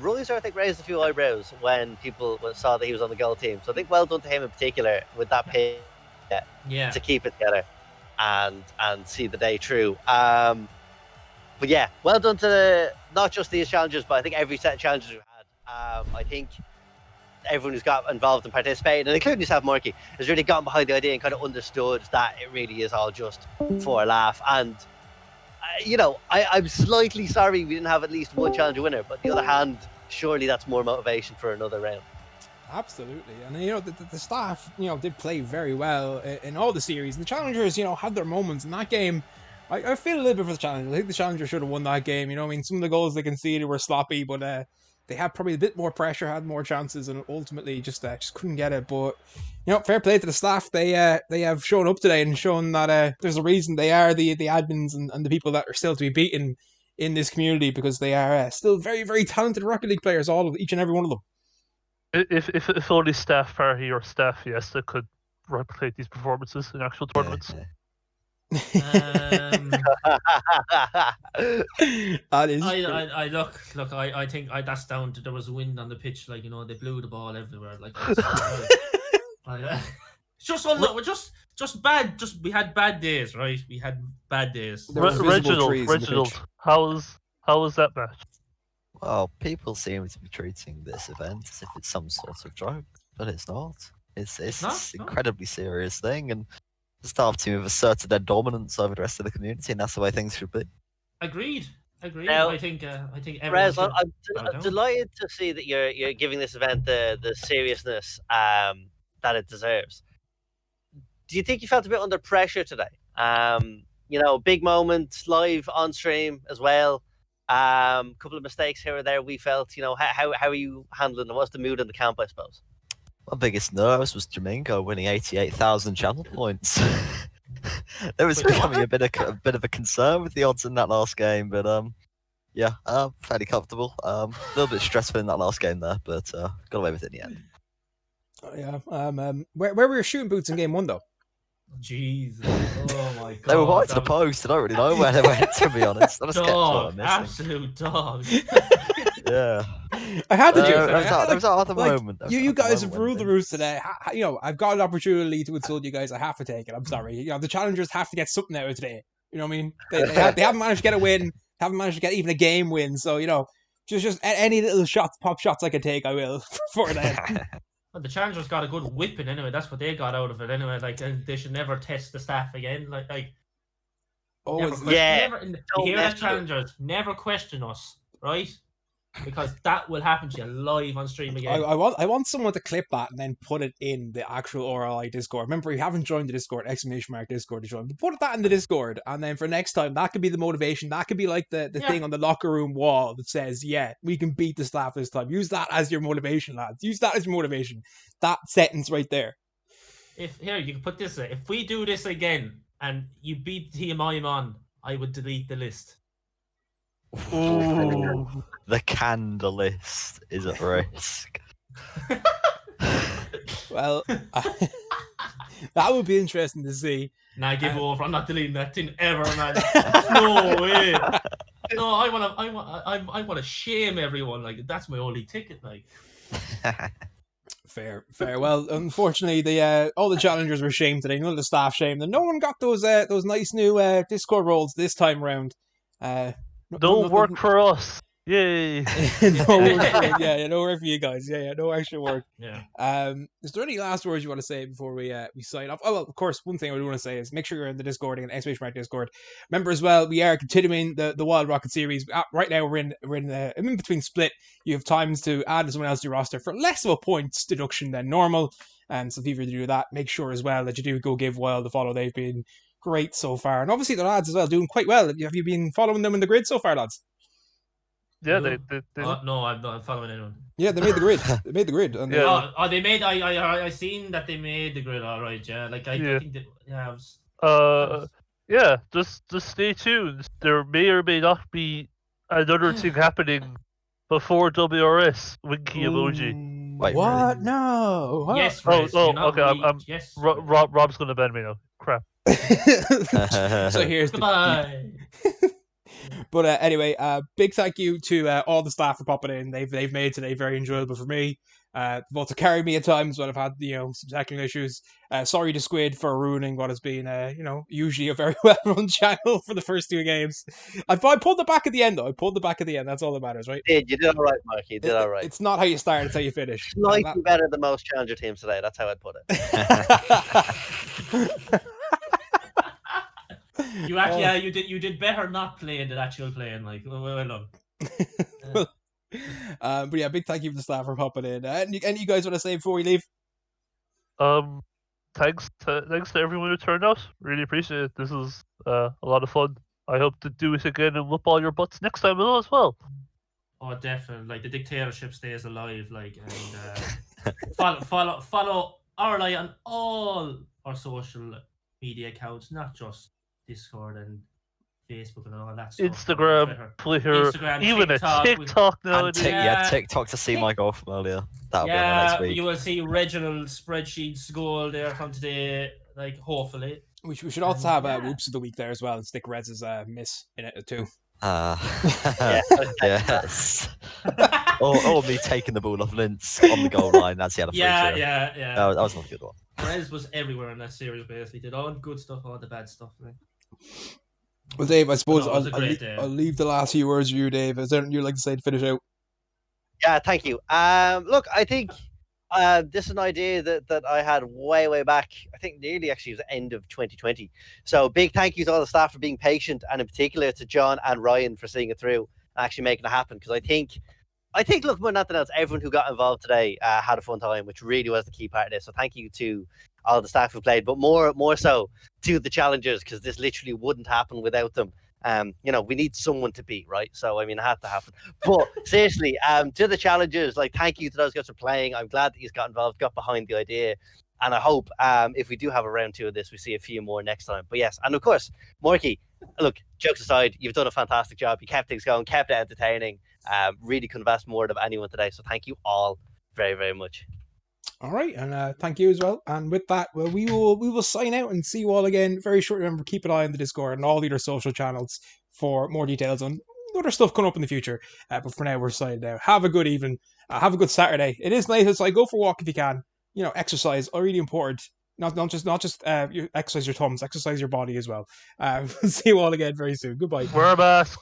Royser, I think, raised a few eyebrows when people saw that he was on the goal team. So I think well done to him in particular with that pay to keep it together and see the day through. But yeah, well done to not just these challenges, but I think every set of challenges we've had. I think everyone who's got involved and participated, and including yourself, Marky, has really gotten behind the idea and kind of understood that it really is all just for a laugh. And I'm slightly sorry we didn't have at least one challenger winner, but on the other hand, surely that's more motivation for another round. Absolutely, and the Staff, did play very well in all the series. The challengers, had their moments in that game. I feel a little bit for the challengers. I think the challengers should have won that game. Some of the goals they conceded were sloppy, but they had probably a bit more pressure, had more chances, and ultimately just couldn't get it. But fair play to the Staff. They have shown up today and shown that there's a reason they are the admins and the people that are still to be beaten in this community, because they are still very, very talented Rocket League players, each and every one of them. If only Staff Party or Staff Fiesta could replicate these performances in actual tournaments. That is I look. I think that's down to there was wind on the pitch. Like, they blew the ball everywhere. Like, just bad. We had bad days, right? We had bad days. There was visible trees in the pitch. How was that match? Well, people seem to be treating this event as if it's some sort of joke, but it's not. It's not? an incredibly serious thing, and the staff team have asserted their dominance over the rest of the community, and that's the way things should be. Agreed. Now, I think everyone Rez, should I'm bow down. delighted to see that you're giving this event the seriousness that it deserves. Do you think you felt a bit under pressure today? Big moment, live on stream as well. Couple of mistakes here or there. We felt, how are you handling it? What's the mood in the camp, I suppose? My biggest nerves was Domingo winning 88,000 channel points. There was becoming a bit of a concern with the odds in that last game, but fairly comfortable. A little bit stressful in that last game there, but got away with it in the end. Yeah. Where were your shooting boots in game 1 though? Jesus. Oh my god. They were wide to the post. I don't really know where they went, to be honest. I just kept sort of missing. Absolute dog. Yeah. I had to do it. There was that other moment. You guys have ruled the roost today. I've got an opportunity to insult you guys. I have to take it. I'm sorry. The challengers have to get something out of today. You know what I mean? They haven't managed to get a win. Haven't managed to get even a game win. So just any little pop shots I can take, I will for that. Well, the challengers got a good whipping anyway. That's what they got out of it anyway. Like, they should never test the staff again. Challengers, never question us, right? Because that will happen to you live on stream again. I want someone to clip that and then put it in the actual RLI Discord. Remember, you haven't joined the Discord, ! Discord to join. But put that in the Discord, and then for next time, that could be the motivation. That could be like the thing on the locker room wall that says, "Yeah, we can beat the staff this time." Use that as your motivation, lads. Use that as your motivation. That sentence right there. You can put this. If we do this again and you beat the team I'm on, I would delete the list. Ooh. The candle list is at risk. Well, that would be interesting to see. Nah, give over. I'm not deleting that thing ever, man. No way. No, I want to shame everyone. Like, that's my only ticket. Like. Fair. Well, unfortunately, all the challengers were shamed today. None of the staff shamed, and no one got those nice new Discord roles this time around. Don't work for us. Yay. No work for you guys. Yeah, no extra work. Yeah. Is there any last words you want to say before we sign off? Oh, well, of course, one thing I do want to say is make sure you're in the Discord and Discord. Remember as well, we are continuing the Wild Rocket series. Right now, we're in between split. You have times to add someone else to your roster for less of a points deduction than normal. And so if you do that, make sure as well that you do go give Wild a follow. They've been great so far, and obviously the lads as well doing quite well. Have you been following them in the grid so far, lads? Yeah, they no, I'm not following anyone. Yeah, they made the grid. And they made. I seen that they made the grid. All right, yeah. Like I think that, just stay tuned. There may or may not be another thing happening before WRS. Winky emoji. Wait, what? really? No. What? Yes. Okay. Yes. Rob's gonna ban me now. Crap. So here's goodbye. But anyway, big thank you to all the staff for popping in. They've made today very enjoyable for me. They've also carried me at times when I've had some technical issues. Sorry to Squid for ruining what has been usually a very well run channel for the first 2 games. I pulled it back at the end though. That's all that matters, right? You did all right, Mark. You did all right. It's not how you start; it's how you finish. Slightly better than most challenger teams today. That's how I'd put it. You actually, you did better not playing than actual playing. Like, well done. But yeah, big thank you to the staff for popping in. And you guys want to say before we leave? Thanks to everyone who turned out. Really appreciate it. This is a lot of fun. I hope to do it again and whoop all your butts next time as well. Oh, definitely. Like, the dictatorship stays alive. Like, and follow RLI on all our social media accounts, not just Discord and Facebook and all that stuff. Instagram, Twitter, Instagram, even TikTok, a TikTok nowadays. Yeah. TikTok to see my goal from earlier. That'll be on the next week. You will see Reginald's spreadsheets goal there from today, like, hopefully. We should also have Whoops of the Week there as well, and stick Rez's miss in it too. Yes. or me taking the ball off Links on the goal line as he had a free throw. Yeah. That was not a good one. Rez was everywhere in that series, basically. Did all the good stuff, all the bad stuff. Right? Well, Dave, I suppose I'll leave the last few words for you, Dave. Is there anything you'd like to say to finish out? Yeah, thank you. Look, I think this is an idea that I had way back. I think nearly actually it was the end of 2020. So big thank you to all the staff for being patient, and in particular to John and Ryan for seeing it through and actually making it happen. Because I think, look, more than nothing else, everyone who got involved today had a fun time, which really was the key part of this. So thank you to all the staff who played, but more so to the challengers, because this literally wouldn't happen without them. We need someone to beat, right? So I mean, it had to happen. But seriously, to the challengers, like, thank you to those guys for playing. I'm glad that he's got involved, got behind the idea, and I hope if we do have a round 2 of this, we see a few more next time. But yes, and of course, Morky, look, jokes aside, you've done a fantastic job. You kept things going, kept it entertaining. Really couldn't have asked more of anyone today. So thank you all very much. All right, and thank you as well. And with that, well, we will sign out and see you all again very shortly. Remember, keep an eye on the Discord and all the other social channels for more details on other stuff coming up in the future. But for now, we're signing out. Have a good evening. Have a good Saturday. It is nice. It's like, go for a walk if you can. Exercise, really important. Not just you exercise your thumbs, exercise your body as well. See you all again very soon. Goodbye. Wear a mask.